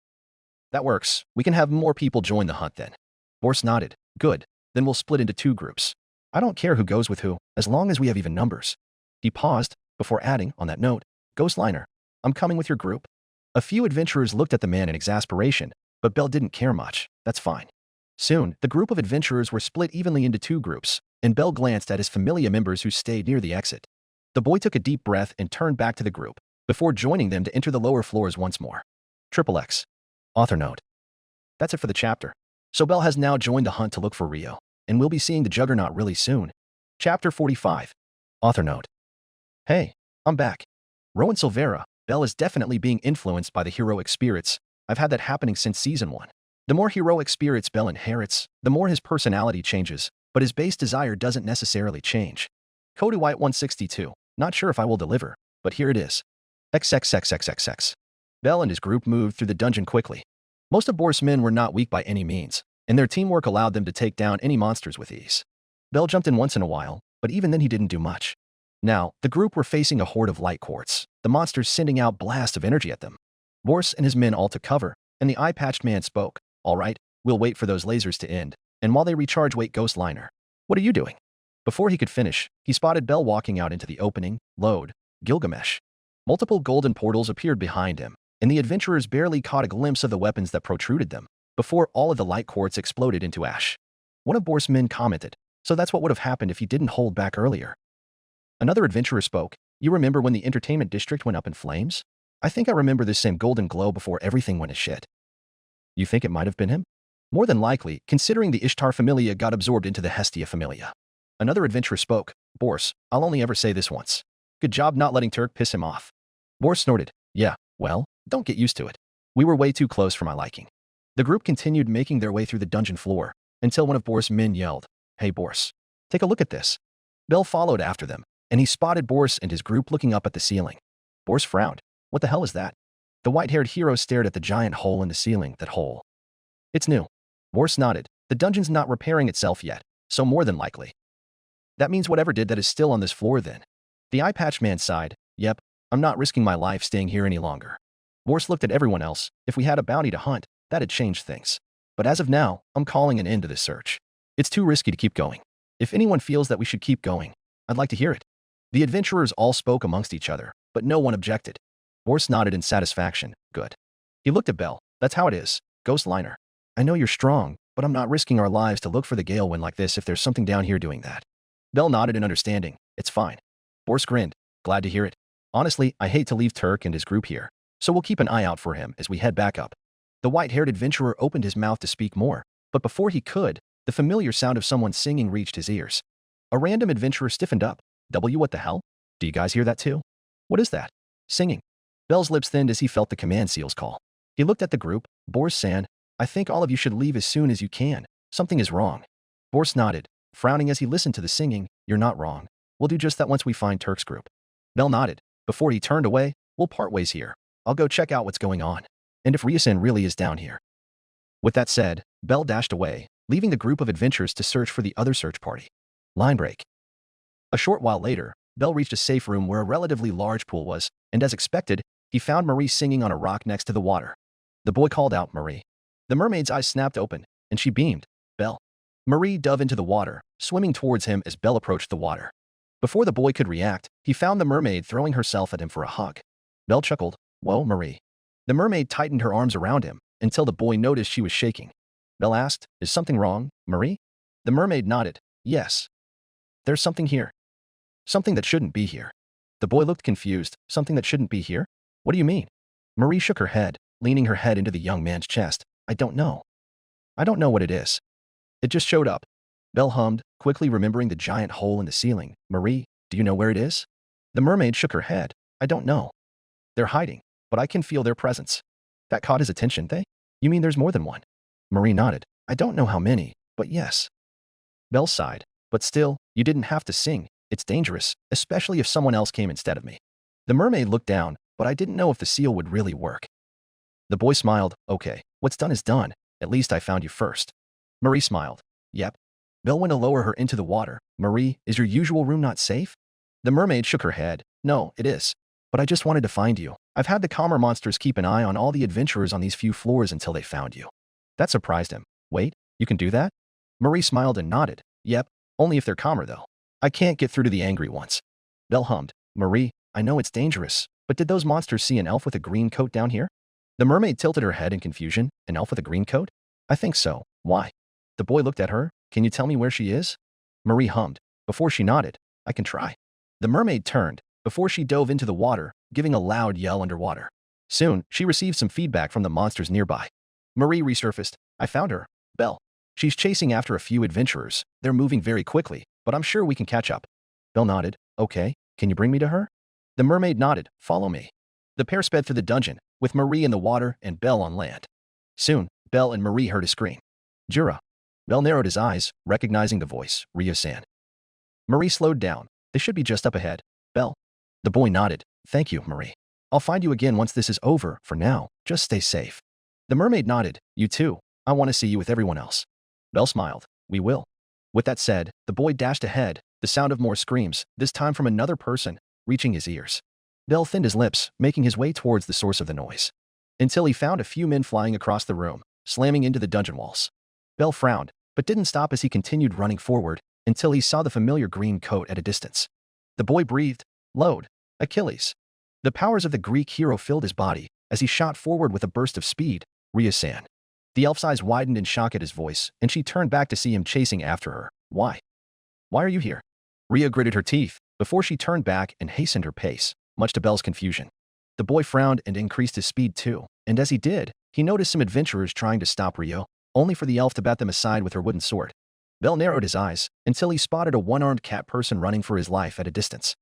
That works. We can have more people join the hunt then. Boris nodded. Good. Then we'll split into 2 groups. I don't care who goes with who, as long as we have even numbers. He paused, before adding, on that note, Ghost Liner, I'm coming with your group. A few adventurers looked at the man in exasperation, but Bell didn't care much. That's fine. Soon, the group of adventurers were split evenly into 2 groups, and Bell glanced at his familiar members who stayed near the exit. The boy took a deep breath and turned back to the group, before joining them to enter the lower floors once more. XXX. Author note. That's it for the chapter. So Bell has now joined the hunt to look for Ryuu, and we'll be seeing the Juggernaut really soon. Chapter 45. Author note. Hey, I'm back. Rowan Silvera. Bell is definitely being influenced by the heroic spirits. I've had that happening since Season 1. The more heroic spirits Bell inherits, the more his personality changes, but his base desire doesn't necessarily change. Cody White 162. Not sure if I will deliver, but here it is. XXXXXX. Bell and his group moved through the dungeon quickly. Most of Boris' men were not weak by any means, and their teamwork allowed them to take down any monsters with ease. Bell jumped in once in a while, but even then he didn't do much. Now, the group were facing a horde of light quartz, the monsters sending out blasts of energy at them. Boris and his men all took cover, and the eye-patched man spoke. All right, we'll wait for those lasers to end, and while they recharge, wait Ghost Liner. What are you doing? Before he could finish, he spotted Bell walking out into the opening. Load. Gilgamesh. Multiple golden portals appeared behind him, and the adventurers barely caught a glimpse of the weapons that protruded them, before all of the light quartz exploded into ash. One of Boris' men commented, so that's what would have happened if he didn't hold back earlier. Another adventurer spoke. You remember when the entertainment district went up in flames? I think I remember this same golden glow before everything went to shit. You think it might have been him? More than likely, considering the Ishtar Familia got absorbed into the Hestia Familia. Another adventurer spoke. Boris, I'll only ever say this once. Good job not letting Turk piss him off. Boris snorted. Yeah, well, don't get used to it. We were way too close for my liking. The group continued making their way through the dungeon floor, until one of Boris' men yelled, Hey Boris, take a look at this. Bell followed after them, and he spotted Boris and his group looking up at the ceiling. Boris frowned. What the hell is that? The white-haired hero stared at the giant hole in the ceiling. That hole. It's new. Boris nodded. The dungeon's not repairing itself yet, so more than likely. That means whatever did that is still on this floor then. The eye-patched man sighed. Yep, I'm not risking my life staying here any longer. Boris looked at everyone else. If we had a bounty to hunt, that'd change things. But as of now, I'm calling an end to this search. It's too risky to keep going. If anyone feels that we should keep going, I'd like to hear it. The adventurers all spoke amongst each other, but no one objected. Boris nodded in satisfaction. Good. He looked at Bell. That's how it is. Ghost Liner. I know you're strong, but I'm not risking our lives to look for the gale wind like this if there's something down here doing that. Bell nodded in understanding. It's fine. Boris grinned. Glad to hear it. Honestly, I hate to leave Turk and his group here, so we'll keep an eye out for him as we head back up. The white-haired adventurer opened his mouth to speak more, but before he could, the familiar sound of someone singing reached his ears. A random adventurer stiffened up. What the hell? Do you guys hear that too? What is that? Singing. Bell's lips thinned as he felt the command seal's call. He looked at the group. Boris-san, I think all of you should leave as soon as you can. Something is wrong. Boris nodded, frowning as he listened to the singing. You're not wrong. We'll do just that once we find Turk's group. Bell nodded. Before he turned away, we'll part ways here. I'll go check out what's going on. And if Ryuu really is down here. With that said, Bell dashed away, leaving the group of adventurers to search for the other search party. Line break. A short while later, Bell reached a safe room where a relatively large pool was, and as expected, he found Marie singing on a rock next to the water. The boy called out, Marie. The mermaid's eyes snapped open, and she beamed. Bell. Marie dove into the water, swimming towards him as Bell approached the water. Before the boy could react, he found the mermaid throwing herself at him for a hug. Bell chuckled. Whoa, Marie. The mermaid tightened her arms around him until the boy noticed she was shaking. Belle asked, "Is something wrong, Marie?" The mermaid nodded. "Yes. There's something here. Something that shouldn't be here." The boy looked confused. "Something that shouldn't be here? What do you mean?" Marie shook her head, leaning her head into the young man's chest. "I don't know. I don't know what it is. It just showed up." Belle hummed, quickly remembering the giant hole in the ceiling. "Marie, do you know where it is?" The mermaid shook her head. "I don't know. They're hiding, but I can feel their presence." That caught his attention. "They? You mean there's more than one?" Marie nodded. "I don't know how many, but yes." Belle sighed. "But still, you didn't have to sing. It's dangerous, especially if someone else came instead of me." The mermaid looked down, "But I didn't know if the seal would really work." The boy smiled. "Okay, what's done is done. At least I found you first." Marie smiled. "Yep." Belle went to lower her into the water. "Marie, is your usual room not safe?" The mermaid shook her head. "No, it is. But I just wanted to find you. I've had the calmer monsters keep an eye on all the adventurers on these few floors until they found you." That surprised him. "Wait, you can do that?" Marie smiled and nodded. "Yep, only if they're calmer though. I can't get through to the angry ones." Belle hummed. "Marie, I know it's dangerous, but did those monsters see an elf with a green coat down here?" The mermaid tilted her head in confusion. "An elf with a green coat? I think so. Why?" The boy looked at her. "Can you tell me where she is?" Marie hummed. Before she nodded, "I can try." The mermaid turned before she dove into the water, giving a loud yell underwater. Soon, she received some feedback from the monsters nearby. Marie resurfaced. "I found her. Belle. She's chasing after a few adventurers. They're moving very quickly, but I'm sure we can catch up." Belle nodded. "Okay, can you bring me to her?" The mermaid nodded. "Follow me." The pair sped through the dungeon, with Marie in the water and Belle on land. Soon, Belle and Marie heard a scream. "Jura." Belle narrowed his eyes, recognizing the voice. "Ryuu-san." Marie slowed down. "They should be just up ahead. Belle." The boy nodded. "Thank you, Marie. I'll find you again once this is over. For now, just stay safe." The mermaid nodded. "You too. I want to see you with everyone else." Belle smiled. "We will." With that said, the boy dashed ahead, the sound of more screams, this time from another person, reaching his ears. Belle thinned his lips, making his way towards the source of the noise, until he found a few men flying across the room, slamming into the dungeon walls. Belle frowned, but didn't stop as he continued running forward until he saw the familiar green coat at a distance. The boy breathed. "Load. Achilles." The powers of the Greek hero filled his body as he shot forward with a burst of speed. "Ryuu-san." The elf's eyes widened in shock at his voice, and she turned back to see him chasing after her. "Why? Why are you here?" Rhea gritted her teeth before she turned back and hastened her pace, much to Belle's confusion. The boy frowned and increased his speed too, and as he did, he noticed some adventurers trying to stop Rhea, only for the elf to bat them aside with her wooden sword. Belle narrowed his eyes until he spotted a one-armed cat person running for his life at a distance.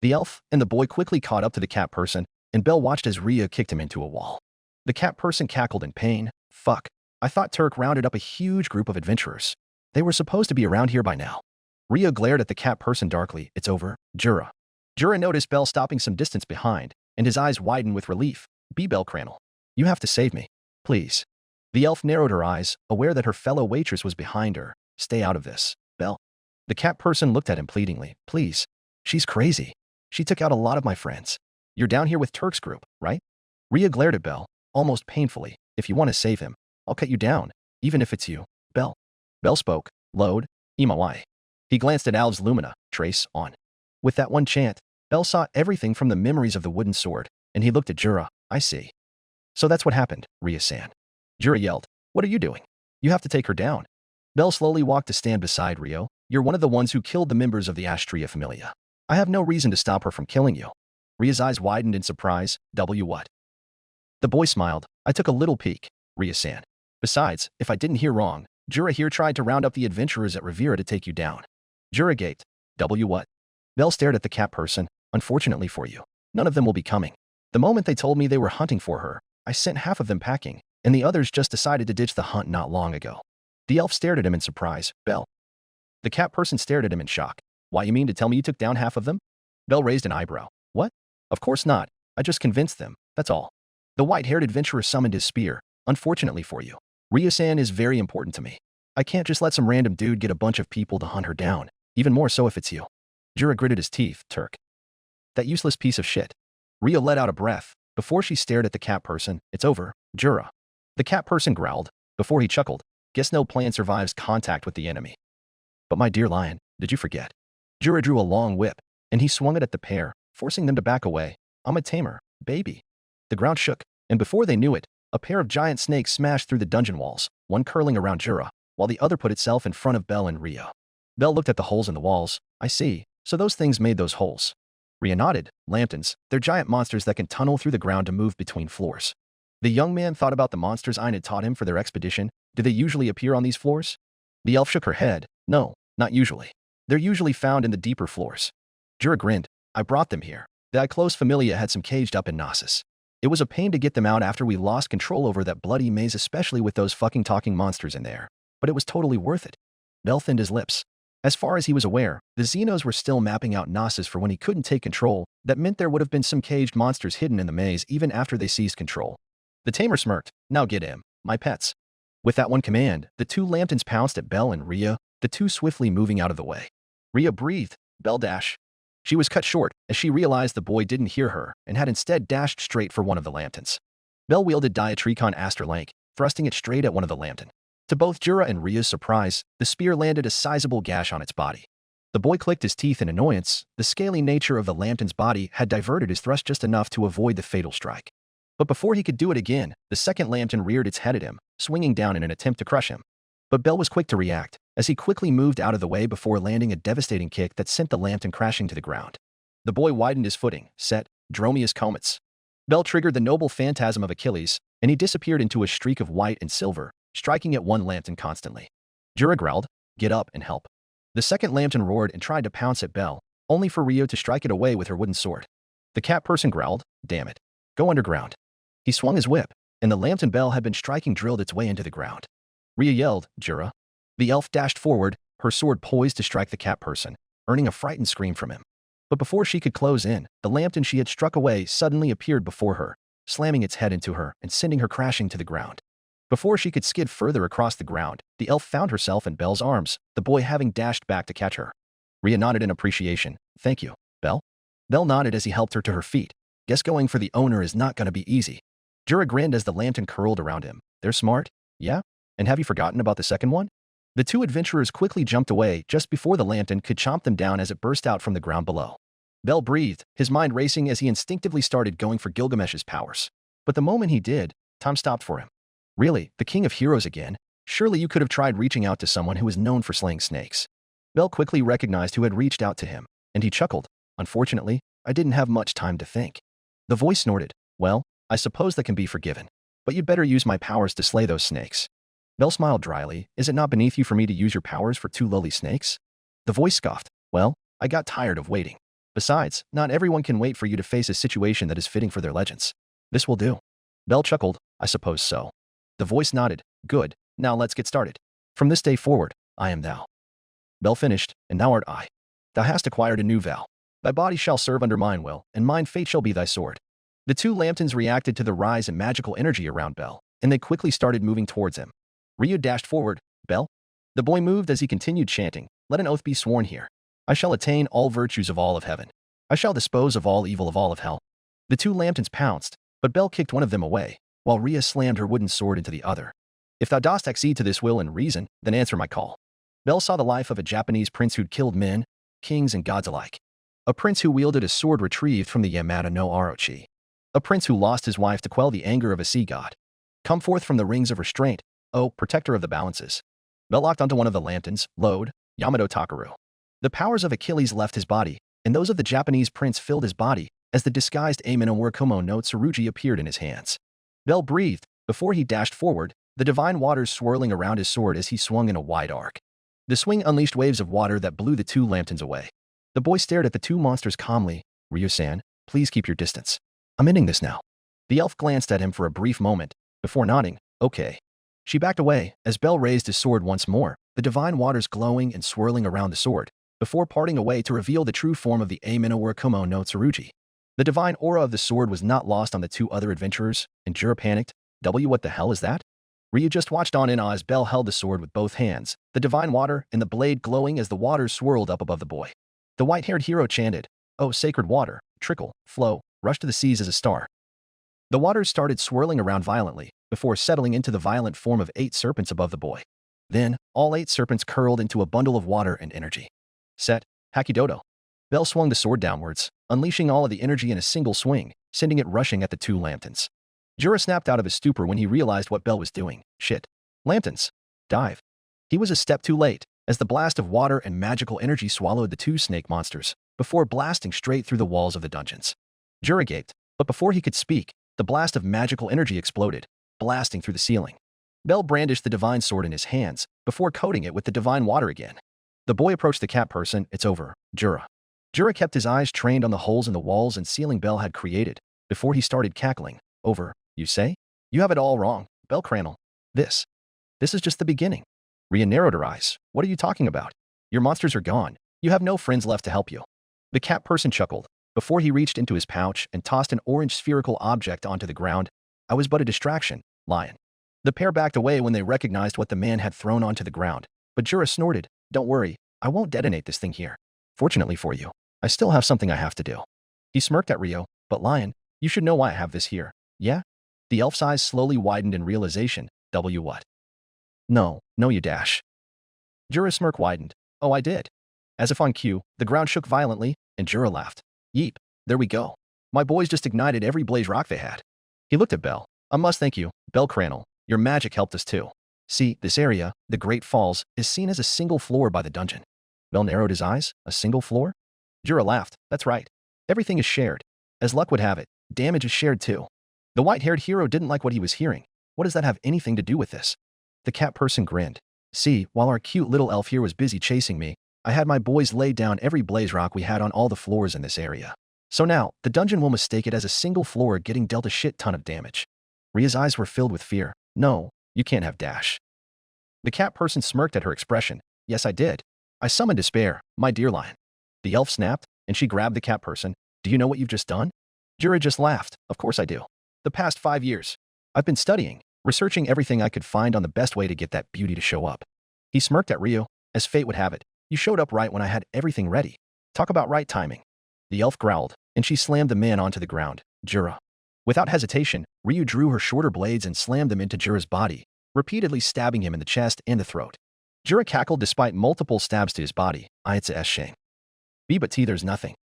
The elf and the boy quickly caught up to the cat person, and Belle watched as Rhea kicked him into a wall. The cat person cackled in pain. "Fuck. I thought Turk rounded up a huge group of adventurers. They were supposed to be around here by now." Rhea glared at the cat person darkly. "It's over, Jura." Jura noticed Belle stopping some distance behind, and his eyes widened with relief. "Be Belle Cranel. You have to save me. Please." The elf narrowed her eyes, aware that her fellow waitress was behind her. "Stay out of this, Belle." The cat person looked at him pleadingly. "Please. She's crazy. She took out a lot of my friends. You're down here with Turk's group, right?" Rhea glared at Belle, almost painfully. "If you want to save him, I'll cut you down, even if it's you, Belle." Belle spoke. "Load. Imawai." He glanced at Alv's Lumina, trace on. With that one chant, Belle saw everything from the memories of the wooden sword, and he looked at Jura. "I see. So that's what happened, Rhea-san." Jura yelled. "What are you doing? You have to take her down." Belle slowly walked to stand beside Ryo. "You're one of the ones who killed the members of the Astria Familia. I have no reason to stop her from killing you." Rhea's eyes widened in surprise. "W what?" The boy smiled. "I took a little peek, Rhea-san. Besides, if I didn't hear wrong, Jura here tried to round up the adventurers at Rivera to take you down." Jura gaped. "W what?" Belle stared at the cat person. "Unfortunately for you, none of them will be coming. The moment they told me they were hunting for her, I sent half of them packing, and the others just decided to ditch the hunt not long ago." The elf stared at him in surprise. "Belle." The cat person stared at him in shock. "Why, you mean to tell me you took down half of them?" Belle raised an eyebrow. "What? Of course not. I just convinced them, that's all." The white-haired adventurer summoned his spear. "Unfortunately for you, Rhea-san is very important to me. I can't just let some random dude get a bunch of people to hunt her down, even more so if it's you." Jura gritted his teeth. "Turk. That useless piece of shit." Rhea let out a breath before she stared at the cat person. "It's over, Jura." The cat person growled before he chuckled. "Guess no plan survives contact with the enemy. But my dear lion, did you forget?" Jura drew a long whip, and he swung it at the pair, forcing them to back away. "I'm a tamer, baby." The ground shook, And before they knew it, a pair of giant snakes smashed through the dungeon walls, one curling around Jura, while the other put itself in front of Belle and Ryu. Belle looked at the holes in the walls. I see, so those things made those holes. Ryu nodded. Lanterns, they're giant monsters that can tunnel through the ground to move between floors. The young man thought about the monsters Ein had taught him for their expedition. Do they usually appear on these floors? The elf shook her head. No, not usually. They're usually found in the deeper floors. Jura grinned. I brought them here. The close familia had some caged up in Gnosis. It was a pain to get them out after we lost control over that bloody maze, especially with those fucking talking monsters in there. But it was totally worth it. Bell thinned his lips. As far as he was aware, the Xenos were still mapping out Gnosis for when he couldn't take control. That meant there would have been some caged monsters hidden in the maze even after they seized control. The tamer smirked. Now get him, my pets. With that one command, the two lanterns pounced at Belle and Ryu, the two swiftly moving out of the way. Ryu breathed. Belle dash. She was cut short as she realized the boy didn't hear her and had instead dashed straight for one of the lanterns. Belle wielded Diatricon Aster Lank, thrusting it straight at one of the lantern. To both Jura and Ryu's surprise, the spear landed a sizable gash on its body. The boy clicked his teeth in annoyance. The scaly nature of the lantern's body had diverted his thrust just enough to avoid the fatal strike. But before he could do it again, the second lantern reared its head at him, swinging down in an attempt to crush him. But Belle was quick to react, as he quickly moved out of the way before landing a devastating kick that sent the lantern crashing to the ground. The boy widened his footing, set, Dromius Comets. Belle triggered the noble phantasm of Achilles, and he disappeared into a streak of white and silver, striking at one lantern constantly. Jura growled, get up and help. The second lantern roared and tried to pounce at Belle, only for Ryu to strike it away with her wooden sword. The cat person growled, damn it. Go underground. He swung his whip, and the lantern Belle had been striking drilled its way into the ground. Ryu yelled, Jura. The elf dashed forward, her sword poised to strike the cat person, earning a frightened scream from him. But before she could close in, the lantern she had struck away suddenly appeared before her, slamming its head into her and sending her crashing to the ground. Before she could skid further across the ground, the elf found herself in Belle's arms, the boy having dashed back to catch her. Ryu nodded in appreciation. Thank you, Belle. Belle nodded as he helped her to her feet. Guess going for the owner is not going to be easy. Jura grinned as the lantern curled around him. They're smart, yeah? And have you forgotten about the second one? The two adventurers quickly jumped away just before the lantern could chomp them down as it burst out from the ground below. Belle breathed, his mind racing as he instinctively started going for Gilgamesh's powers. But the moment he did, time stopped for him. Really, the king of heroes again? Surely you could have tried reaching out to someone who is known for slaying snakes. Belle quickly recognized who had reached out to him, and he chuckled. Unfortunately, I didn't have much time to think. The voice snorted. Well, I suppose that can be forgiven. But you'd better use my powers to slay those snakes. Belle smiled dryly. Is it not beneath you for me to use your powers for two lowly snakes? The voice scoffed. Well, I got tired of waiting. Besides, not everyone can wait for you to face a situation that is fitting for their legends. This will do. Belle chuckled. I suppose so. The voice nodded. Good. Now let's get started. From this day forward, I am thou. Belle finished, and thou art I. Thou hast acquired a new vow. Thy body shall serve under mine will, and mine fate shall be thy sword. The two lanterns reacted to the rise in magical energy around Belle, and they quickly started moving towards him. Ryu dashed forward. Belle? The boy moved as he continued chanting, let an oath be sworn here. I shall attain all virtues of all of heaven. I shall dispose of all evil of all of hell. The two lanterns pounced, but Belle kicked one of them away, while Rhea slammed her wooden sword into the other. If thou dost accede to this will and reason, then answer my call. Belle saw the life of a Japanese prince who'd killed men, kings, and gods alike. A prince who wielded a sword retrieved from the Yamata no Orochi. A prince who lost his wife to quell the anger of a sea god. Come forth from the rings of restraint, O protector of the balances. Belle locked onto one of the lanterns, load, Yamato Takaru. The powers of Achilles left his body, and those of the Japanese prince filled his body, as the disguised Amino Workumo no Tsurugi appeared in his hands. Belle breathed, before he dashed forward, the divine waters swirling around his sword as he swung in a wide arc. The swing unleashed waves of water that blew the two lanterns away. The boy stared at the two monsters calmly. Ryu-san, please keep your distance. I'm ending this now. The elf glanced at him for a brief moment, before nodding, okay. She backed away, as Belle raised his sword once more, the divine waters glowing and swirling around the sword, before parting away to reveal the true form of the Amino Workumo no Tsurugi. The divine aura of the sword was not lost on the two other adventurers, and Jura panicked. What the hell is that? Ryu just watched on in awe as Belle held the sword with both hands, the divine water and the blade glowing as the waters swirled up above the boy. The white-haired hero chanted, "Oh, sacred water, trickle, flow, rush to the seas as a star." The waters started swirling around violently, before settling into the violent form of 8 serpents above the boy. Then, all 8 serpents curled into a bundle of water and energy. Set, Hakidodo. Belle swung the sword downwards, unleashing all of the energy in a single swing, sending it rushing at the two lanterns. Jura snapped out of his stupor when he realized what Bell was doing. Shit. Lanterns. Dive. He was a step too late, as the blast of water and magical energy swallowed the two snake monsters, before blasting straight through the walls of the dungeons. Jura gaped, but before he could speak, the blast of magical energy exploded, blasting through the ceiling. Bell brandished the divine sword in his hands, before coating it with the divine water again. The boy approached the cat person. It's over, Jura. Jura kept his eyes trained on the holes in the walls and ceiling Bell had created, before he started cackling. Over, you say? You have it all wrong, Bell Cranel. This is just the beginning. Rhea narrowed her eyes. What are you talking about? Your monsters are gone. You have no friends left to help you. The cat person chuckled, before he reached into his pouch and tossed an orange spherical object onto the ground. I was but a distraction, lion. The pair backed away when they recognized what the man had thrown onto the ground, but Jura snorted, don't worry, I won't detonate this thing here. Fortunately for you, I still have something I have to do. He smirked at Ryo, but lion, you should know why I have this here, yeah? The elf's eyes slowly widened in realization. What? No, you dash. Jura's smirk widened. Oh, I did. As if on cue, the ground shook violently, and Jura laughed. Yeep, there we go. My boys just ignited every blaze rock they had. He looked at Bell. I must thank you, Bell Cranel. Your magic helped us too. See, this area, the Great Falls, is seen as a single floor by the dungeon. Bell narrowed his eyes. A single floor? Jura laughed. That's right. Everything is shared. As luck would have it, damage is shared too. The white-haired hero didn't like what he was hearing. What does that have anything to do with this? The cat person grinned. See, while our cute little elf here was busy chasing me, I had my boys lay down every blaze rock we had on all the floors in this area. So now, the dungeon will mistake it as a single floor getting dealt a shit ton of damage. Rhea's eyes were filled with fear. No, you can't have dash. The cat person smirked at her expression. Yes, I did. I summoned despair, my dear lion. The elf snapped, and she grabbed the cat person. Do you know what you've just done? Jura just laughed. Of course I do. The past 5 years. I've been studying, researching everything I could find on the best way to get that beauty to show up. He smirked at Ryu. As fate would have it, you showed up right when I had everything ready. Talk about right timing. The elf growled, and she slammed the man onto the ground. Jura. Without hesitation, Ryu drew her shorter blades and slammed them into Jura's body, repeatedly stabbing him in the chest and the throat. Jura cackled despite multiple stabs to his body. It's a shame. But there's nothing.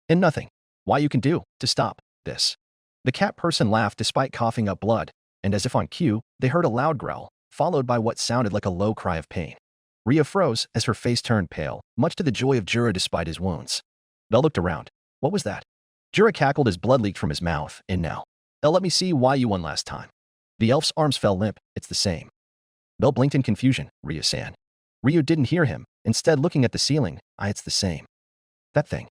And nothing. Why you can do to stop this. The cat person laughed despite coughing up blood, and as if on cue, they heard a loud growl, followed by what sounded like a low cry of pain. Rhea froze as her face turned pale, much to the joy of Jura despite his wounds. Bell looked around. What was that? Jura cackled as blood leaked from his mouth, and now. Bell, let me see why you won last time. The elf's arms fell limp. It's the same. Bell blinked in confusion. Ryu-san. Ryu didn't hear him, instead looking at the ceiling. It's the same. That thing.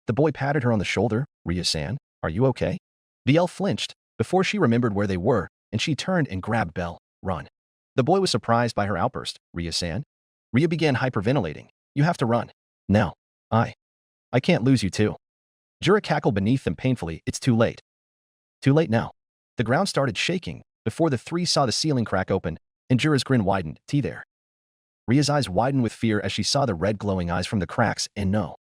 The boy patted her on the shoulder. Ryu-san, are you okay? The elf flinched, before she remembered where they were, and she turned and grabbed Bell. Run. The boy was surprised by her outburst. Ryu-san. Ryu began hyperventilating. You have to run. Now. I can't lose you too. Jura cackled beneath them painfully. It's too late. Too late now. The ground started shaking, before the three saw the ceiling crack open, and Jura's grin widened. There. Rhea's eyes widened with fear as she saw the red glowing eyes from the cracks, and no.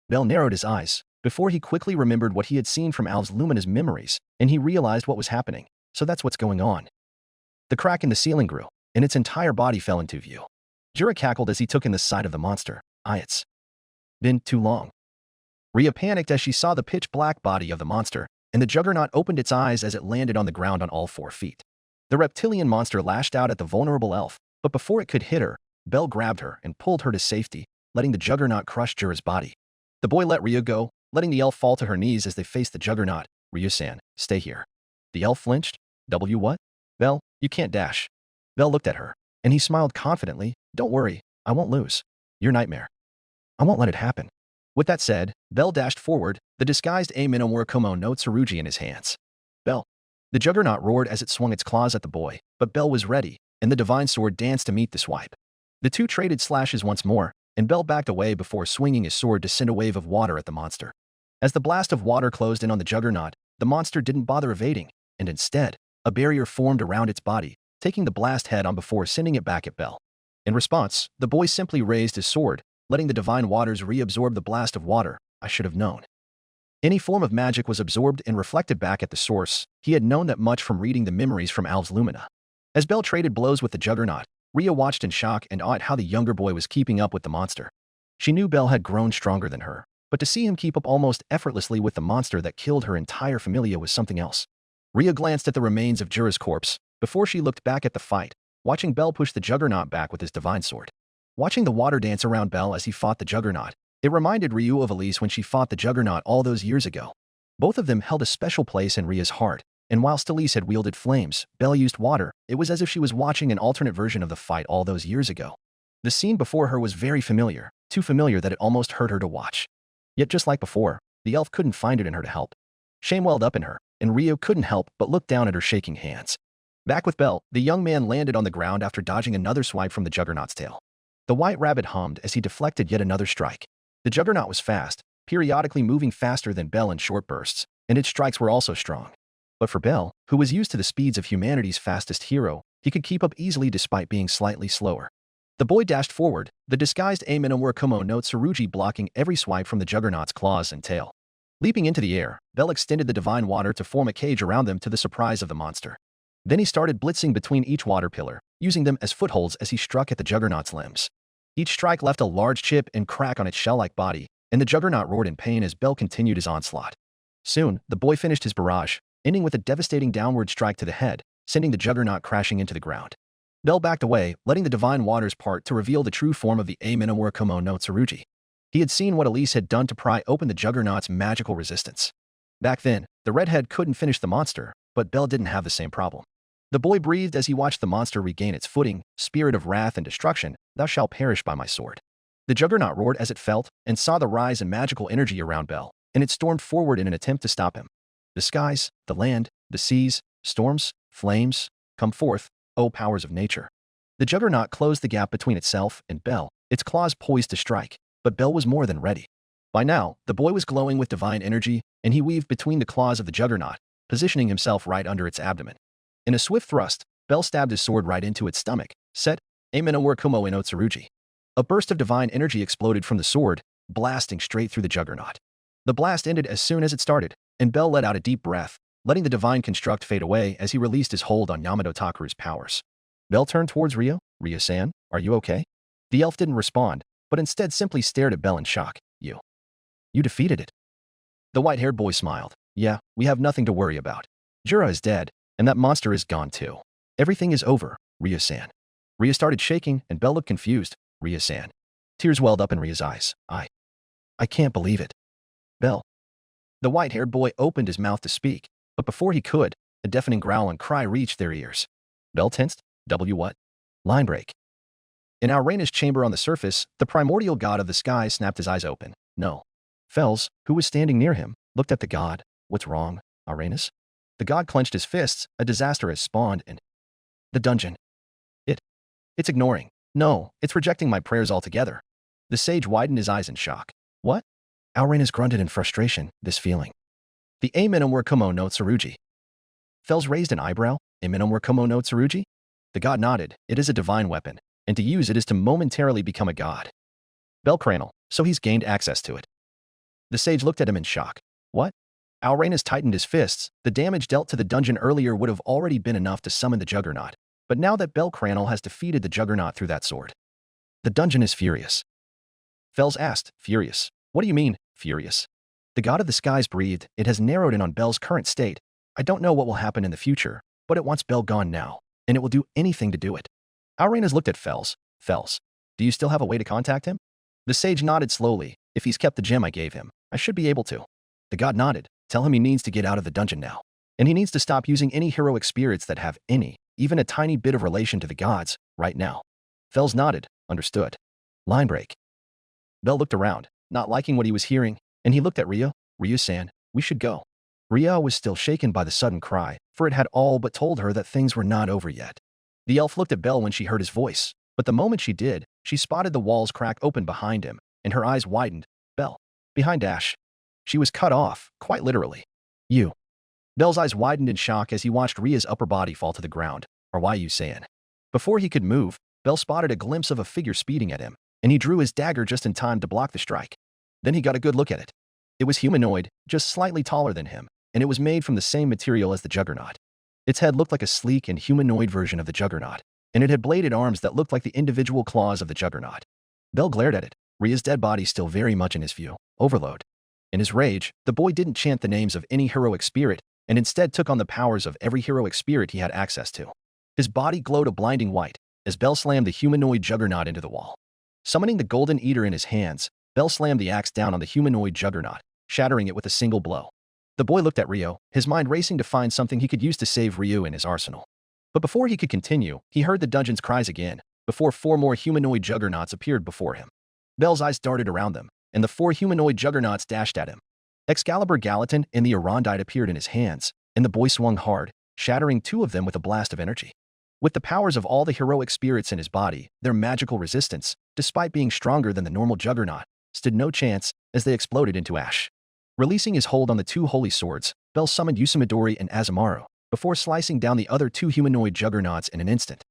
Bell narrowed his eyes, before he quickly remembered what he had seen from Al's luminous memories, and he realized what was happening. So that's what's going on. The crack in the ceiling grew, and its entire body fell into view. Jura cackled as he took in the sight of the monster. It's been too long. Rhea panicked as she saw the pitch-black body of the monster, and the juggernaut opened its eyes as it landed on the ground on all 4 feet. The reptilian monster lashed out at the vulnerable elf, but before it could hit her, Bell grabbed her and pulled her to safety, letting the juggernaut crush Jura's body. The boy let Rhea go, letting the elf fall to her knees as they faced the juggernaut. Ryu-san, stay here. The elf flinched. What? Bell, you can't dash. Bell looked at her, and he smiled confidently. Don't worry, I won't lose. Your nightmare. I won't let it happen. With that said, Bell dashed forward, the disguised Minomoru Kumo no Tsurugi in his hands. Bell. The juggernaut roared as it swung its claws at the boy, but Bell was ready, and the divine sword danced to meet the swipe. The two traded slashes once more, and Bell backed away before swinging his sword to send a wave of water at the monster. As the blast of water closed in on the juggernaut, the monster didn't bother evading, and instead, a barrier formed around its body, taking the blast head on before sending it back at Bell. In response, the boy simply raised his sword, letting the divine waters reabsorb the blast of water. I should have known. Any form of magic was absorbed and reflected back at the source. He had known that much from reading the memories from Al's Lumina. As Bell traded blows with the juggernaut, Rhea watched in shock and awe at how the younger boy was keeping up with the monster. She knew Bell had grown stronger than her, but to see him keep up almost effortlessly with the monster that killed her entire familia was something else. Rhea glanced at the remains of Jura's corpse before she looked back at the fight, watching Bell push the Juggernaut back with his divine sword. Watching the water dance around Bell as he fought the Juggernaut, it reminded Ryu of Elise when she fought the Juggernaut all those years ago. Both of them held a special place in Rhea's heart, and whilst Elise had wielded flames, Bell used water. It was as if she was watching an alternate version of the fight all those years ago. The scene before her was very familiar, too familiar that it almost hurt her to watch. Yet just like before, the elf couldn't find it in her to help. Shame welled up in her, and Ryu couldn't help but look down at her shaking hands. Back with Bell, the young man landed on the ground after dodging another swipe from the Juggernaut's tail. The White Rabbit hummed as he deflected yet another strike. The Juggernaut was fast, periodically moving faster than Bell in short bursts, and its strikes were also strong. But for Bell, who was used to the speeds of humanity's fastest hero, he could keep up easily despite being slightly slower. The boy dashed forward, the disguised Amenomura Kumo no Tsurugi blocking every swipe from the Juggernaut's claws and tail. Leaping into the air, Bell extended the divine water to form a cage around them to the surprise of the monster. Then he started blitzing between each water pillar, using them as footholds as he struck at the Juggernaut's limbs. Each strike left a large chip and crack on its shell-like body, and the Juggernaut roared in pain as Bell continued his onslaught. Soon, the boy finished his barrage, ending with a devastating downward strike to the head, sending the Juggernaut crashing into the ground. Bell backed away, letting the divine waters part to reveal the true form of the Amenomura Kumo no Tsurugi. He had seen what Elise had done to pry open the Juggernaut's magical resistance. Back then, the redhead couldn't finish the monster, but Bell didn't have the same problem. The boy breathed as he watched the monster regain its footing, spirit of wrath and destruction, thou shalt perish by my sword. The Juggernaut roared as it felt and saw the rise in magical energy around Bell, and it stormed forward in an attempt to stop him. The skies, the land, the seas, storms, flames, come forth, O powers of nature. The Juggernaut closed the gap between itself and Bell, its claws poised to strike, but Bell was more than ready. By now, the boy was glowing with divine energy, and he weaved between the claws of the Juggernaut, positioning himself right under its abdomen. In a swift thrust, Bell stabbed his sword right into its stomach, set, Amenomura Kumo no Tsurugi. A burst of divine energy exploded from the sword, blasting straight through the Juggernaut. The blast ended as soon as it started, and Bell let out a deep breath, letting the divine construct fade away as he released his hold on Yamato Takeru's powers. Bell turned towards Ryo. Ryo-san, are you okay? The elf didn't respond, but instead simply stared at Bell in shock. You defeated it. The white-haired boy smiled. Yeah, we have nothing to worry about. Jura is dead, and that monster is gone too. Everything is over, Ryo-san. Ryo started shaking, and Bell looked confused. Ryo-san. Tears welled up in Ryo's eyes. I can't believe it. Bell. The white-haired boy opened his mouth to speak, but before he could, a deafening growl and cry reached their ears. Bell tensed. What? Line break. In Aurena's chamber on the surface, the primordial god of the sky snapped his eyes open. No. Fells, who was standing near him, looked at the god. What's wrong, Aurenas? The god clenched his fists. A disaster has spawned in the dungeon. It's ignoring. No, it's rejecting my prayers altogether. The sage widened his eyes in shock. What? Aurenas grunted in frustration, this feeling. The Amenomura Kumo no Tsurugi. Fells raised an eyebrow. Amenomura Kumo no Tsurugi? The god nodded. It is a divine weapon, and to use it is to momentarily become a god. Bell Cranel, so he's gained access to it. The sage looked at him in shock. What? Aurenas tightened his fists. The damage dealt to the dungeon earlier would have already been enough to summon the Juggernaut, but now that Bell Cranel has defeated the Juggernaut through that sword. The dungeon is furious. Fells asked, furious? What do you mean, furious? The god of the skies breathed. It has narrowed in on Bell's current state. I don't know what will happen in the future, but it wants Bell gone now, and it will do anything to do it. Aurenas looked at Fells. Fells, do you still have a way to contact him? The sage nodded slowly. If he's kept the gem I gave him, I should be able to. The god nodded. Tell him he needs to get out of the dungeon now. And he needs to stop using any heroic spirits that have any, even a tiny bit of relation to the gods, right now. Fells nodded. Understood. Line break. Bell looked around, not liking what he was hearing, and he looked at Ryo. Ryo-san, we should go. Ryo was still shaken by the sudden cry, for it had all but told her that things were not over yet. The elf looked at Bell when she heard his voice, but the moment she did, she spotted the walls crack open behind him, and her eyes widened. Bell. Behind Ash. She was cut off, quite literally. You. Bell's eyes widened in shock as he watched Rhea's upper body fall to the ground. Or why you sayin'? Before he could move, Bell spotted a glimpse of a figure speeding at him, and he drew his dagger just in time to block the strike. Then he got a good look at it. It was humanoid, just slightly taller than him, and it was made from the same material as the Juggernaut. Its head looked like a sleek and humanoid version of the Juggernaut, and it had bladed arms that looked like the individual claws of the Juggernaut. Bell glared at it, Rhea's dead body still very much in his view. Overload. In his rage, the boy didn't chant the names of any heroic spirit. and instead took on the powers of every heroic spirit he had access to. His body glowed a blinding white as Bell slammed the humanoid juggernaut into the wall. Summoning the golden eater in his hands, Bell slammed the axe down on the humanoid juggernaut, shattering it with a single blow. The boy looked at Ryu, his mind racing to find something he could use to save Ryu in his arsenal. But before he could continue, he heard the dungeon's cries again, before 4 more humanoid juggernauts appeared before him. Bell's eyes darted around them, and the 4 humanoid juggernauts dashed at him. Excalibur Gallatin and the Arondite appeared in his hands, and the boy swung hard, shattering 2 of them with a blast of energy. With the powers of all the heroic spirits in his body, their magical resistance, despite being stronger than the normal juggernaut, stood no chance as they exploded into ash. Releasing his hold on the 2 holy swords, Bell summoned Yusamidori and Azumaru, before slicing down the other 2 humanoid juggernauts in an instant.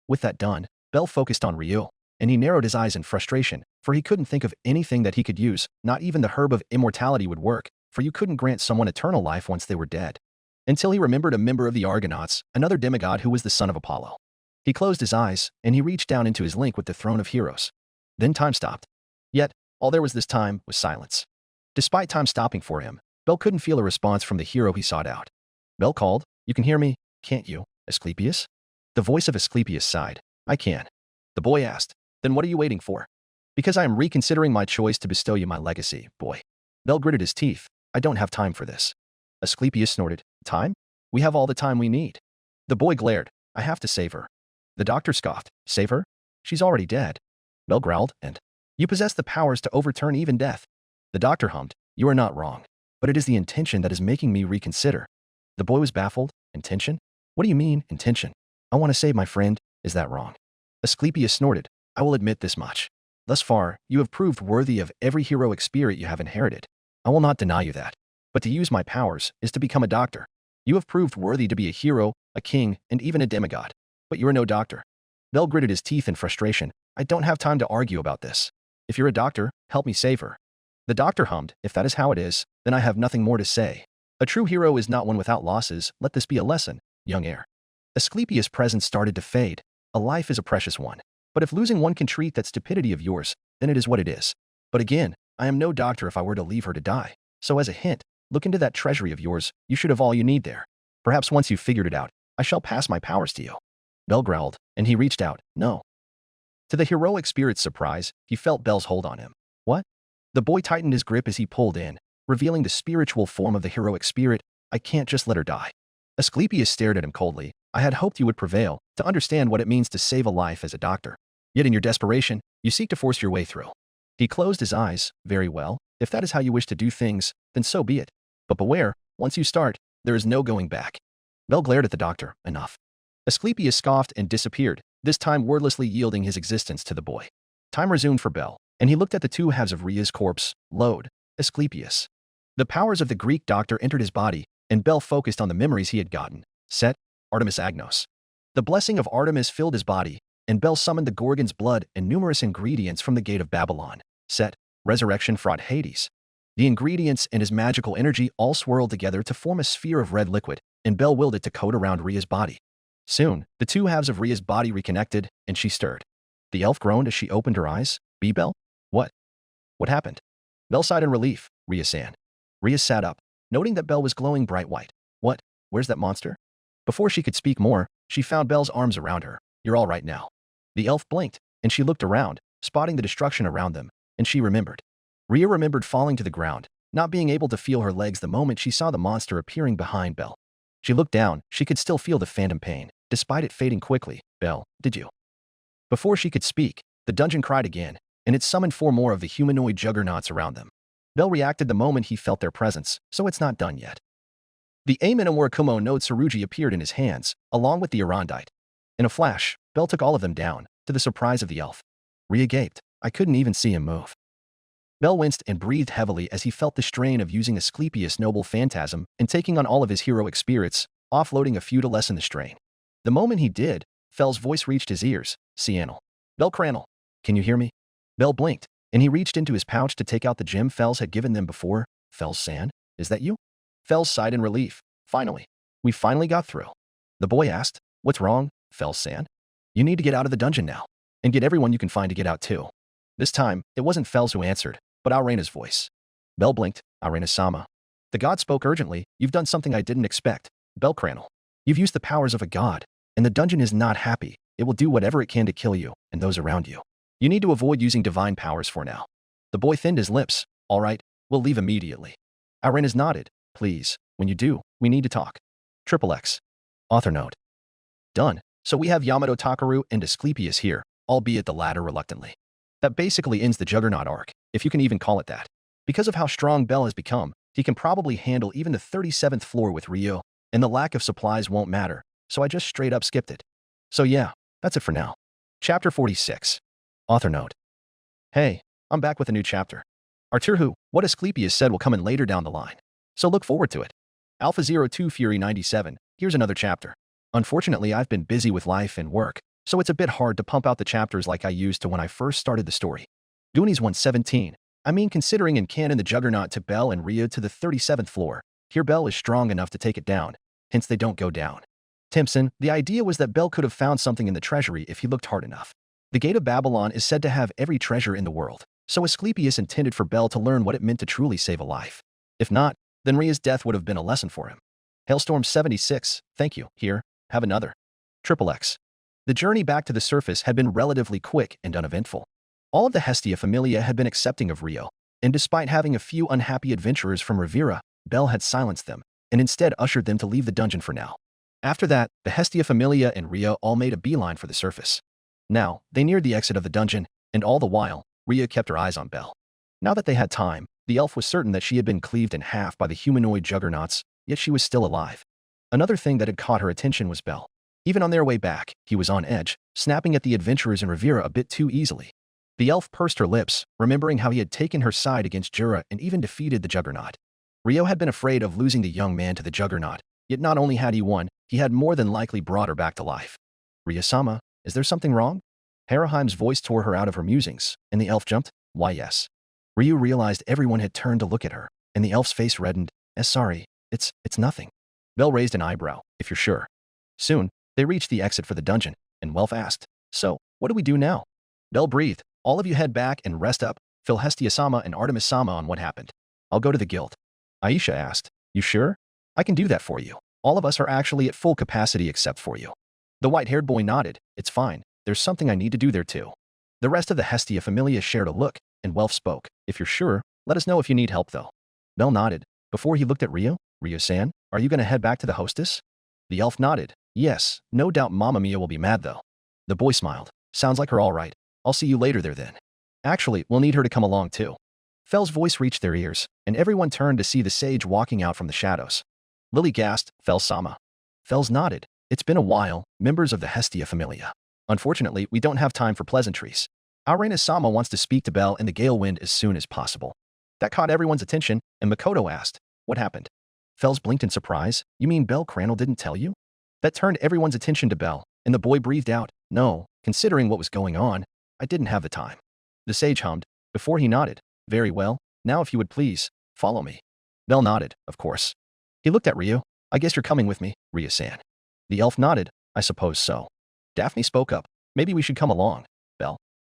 With that done, Bell focused on Ryu, and he narrowed his eyes in frustration, for he couldn't think of anything that he could use. Not even the herb of immortality would work, for you couldn't grant someone eternal life once they were dead. Until he remembered a member of the Argonauts, another demigod who was the son of Apollo. He closed his eyes, and he reached down into his link with the throne of heroes. Then time stopped. Yet, all there was this time was silence. Despite time stopping for him, Bell couldn't feel a response from the hero he sought out. Bell called, "You can hear me, can't you, Asclepius?" The voice of Asclepius sighed. "I can." The boy asked, "Then what are you waiting for?" "Because I am reconsidering my choice to bestow you my legacy, boy." Bell gritted his teeth. "I don't have time for this." Asclepius snorted. "Time? We have all the time we need." The boy glared. "I have to save her." The doctor scoffed. "Save her? She's already dead." Bell growled, "And you possess the powers to overturn even death." The doctor hummed. "You are not wrong. But it is the intention that is making me reconsider." The boy was baffled. "Intention? What do you mean, intention?" "I want to save my friend. Is that wrong?" Asclepius snorted. "I will admit this much. Thus far, you have proved worthy of every heroic spirit you have inherited. I will not deny you that. But to use my powers is to become a doctor. You have proved worthy to be a hero, a king, and even a demigod. But you are no doctor." Bell gritted his teeth in frustration. "I don't have time to argue about this. If you're a doctor, help me save her." The doctor hummed. "If that is how it is, then I have nothing more to say. A true hero is not one without losses. Let this be a lesson, young heir." Asclepius' presence started to fade. "A life is a precious one. But if losing one can treat that stupidity of yours, then it is what it is. But again, I am no doctor if I were to leave her to die. So as a hint, look into that treasury of yours. You should have all you need there. Perhaps once you've figured it out, I shall pass my powers to you." Bell growled, and he reached out. "No." To the heroic spirit's surprise, he felt Bell's hold on him. "What?" The boy tightened his grip as he pulled in, revealing the spiritual form of the heroic spirit. "I can't just let her die." Asclepius stared at him coldly. "I had hoped you would prevail, to understand what it means to save a life as a doctor. Yet in your desperation, you seek to force your way through." He closed his eyes. "Very well. If that is how you wish to do things, then so be it. But beware, once you start, there is no going back." Bell glared at the doctor. "Enough." Asclepius scoffed and disappeared, this time wordlessly yielding his existence to the boy. Time resumed for Bell, and he looked at the 2 halves of Ryu's corpse. Load. Asclepius. The powers of the Greek doctor entered his body, and Bell focused on the memories he had gotten. Set. Artemis Agnos. The blessing of Artemis filled his body, and Bell summoned the Gorgon's blood and numerous ingredients from the gate of Babylon. Set. Resurrection fraught Hades. The ingredients and his magical energy all swirled together to form a sphere of red liquid, and Bell willed it to coat around Rhea's body. Soon, the 2 halves of Rhea's body reconnected, and she stirred. The elf groaned as she opened her eyes. "Be Bell? What? What happened?" Bell sighed in relief. "Rhea-san." Rhea sat up, noting that Bell was glowing bright white. "What? Where's that monster?" Before she could speak more, she found Bell's arms around her. "You're all right now." The elf blinked, and she looked around, spotting the destruction around them, and she remembered. Rhea remembered falling to the ground, not being able to feel her legs the moment she saw the monster appearing behind Bell. She looked down. She could still feel the phantom pain, despite it fading quickly. "Bell, did you?" Before she could speak, the dungeon cried again, and it summoned 4 more of the humanoid juggernauts around them. Bell reacted the moment he felt their presence, so it's not done yet. The Amen Amurakumo no Tsurugi appeared in his hands, along with the Arondite. In a flash, Bell took all of them down, to the surprise of the elf. Rhea gaped. "I couldn't even see him move." Bell winced and breathed heavily as he felt the strain of using Asclepius' noble phantasm and taking on all of his heroic spirits, offloading a few to lessen the strain. The moment he did, Fell's voice reached his ears. "Cranel. Bell Cranel. Can you hear me?" Bell blinked, and he reached into his pouch to take out the gem Fells had given them before. "Fells-san, is that you?" Fells sighed in relief. "Finally. We finally got through." The boy asked, "What's wrong, Fells-san?" "You need to get out of the dungeon now, and get everyone you can find to get out too." This time, it wasn't Fells who answered, but Aurena's voice. Bell blinked. "Aurena-sama." The god spoke urgently. You've done something I didn't expect. Bell Cranel. You've used the powers of a god, and the dungeon is not happy. It will do whatever it can to kill you and those around you. You need to avoid using divine powers for now. The boy thinned his lips. All right, we'll leave immediately. Arenas nodded. Please, when you do, we need to talk. XXX. Author note. Done. So we have Yamato Takaru and Asclepius here, albeit the latter reluctantly. That basically ends the Juggernaut arc, if you can even call it that. Because of how strong Bell has become, he can probably handle even the 37th floor with Ryuu, and the lack of supplies won't matter, so I just straight up skipped it. So yeah, that's it for now. Chapter 46. Author note. Hey, I'm back with a new chapter. Arturhu, what Asclepius said will come in later down the line. So look forward to it. Alpha 02 Fury 97, here's another chapter. Unfortunately, I've been busy with life and work, so it's a bit hard to pump out the chapters like I used to when I first started the story. Goonies 117. I mean, considering in canon the Juggernaut to Bell and Ryuu to the 37th floor, here Bell is strong enough to take it down, hence they don't go down. Timpson, the idea was that Bell could have found something in the treasury if he looked hard enough. The Gate of Babylon is said to have every treasure in the world, so Asclepius intended for Bell to learn what it meant to truly save a life. If not, then Ryuu's death would have been a lesson for him. Hailstorm 76, thank you, here, have another. XXX. The journey back to the surface had been relatively quick and uneventful. All of the Hestia Familia had been accepting of Ryuu, and despite having a few unhappy adventurers from Rivera, Bell had silenced them, and instead ushered them to leave the dungeon for now. After that, the Hestia Familia and Ryuu all made a beeline for the surface. Now, they neared the exit of the dungeon, and all the while, Ryuu kept her eyes on Bell. Now that they had time, the elf was certain that she had been cleaved in half by the humanoid juggernauts, yet she was still alive. Another thing that had caught her attention was Bell. Even on their way back, he was on edge, snapping at the adventurers in Rivera a bit too easily. The elf pursed her lips, remembering how he had taken her side against Jura and even defeated the Juggernaut. Ryuu had been afraid of losing the young man to the Juggernaut, yet not only had he won, he had more than likely brought her back to life. Ryuu-sama, is there something wrong? Haraheim's voice tore her out of her musings, and the elf jumped. Why yes. Ryuu realized everyone had turned to look at her, and the elf's face reddened. Sorry, it's nothing. Bell raised an eyebrow, if you're sure. Soon, they reached the exit for the dungeon, and Welf asked, so, what do we do now? Bell breathed, all of you head back and rest up, fill Hestia-sama and Artemis-sama on what happened. I'll go to the guild. Aisha asked, you sure? I can do that for you. All of us are actually at full capacity except for you. The white-haired boy nodded, it's fine, there's something I need to do there too. The rest of the Hestia Familia shared a look, and Welf spoke, if you're sure, let us know if you need help though. Bell nodded. Before he looked at Ryuu, Ryuu-san, are you going to head back to the hostess? The elf nodded. Yes, no doubt Mamma Mia will be mad though. The boy smiled. Sounds like her all right. I'll see you later there then. Actually, we'll need her to come along too. Fell's voice reached their ears, and everyone turned to see the sage walking out from the shadows. Lily gasped, Fell-sama. Fells nodded. It's been a while, members of the Hestia Familia. Unfortunately, we don't have time for pleasantries. Aurena-sama wants to speak to Bell and the Gale Wind as soon as possible. That caught everyone's attention, and Makoto asked, what happened? Fells blinked in surprise. You mean Bell Cranel didn't tell you? That turned everyone's attention to Bell, and the boy breathed out, no, considering what was going on, I didn't have the time. The sage hummed, before he nodded, very well, now if you would please, follow me. Bell nodded, of course. He looked at Ryuu. I guess you're coming with me, Ryuu-san. The elf nodded, I suppose so. Daphne spoke up, maybe we should come along, Bell.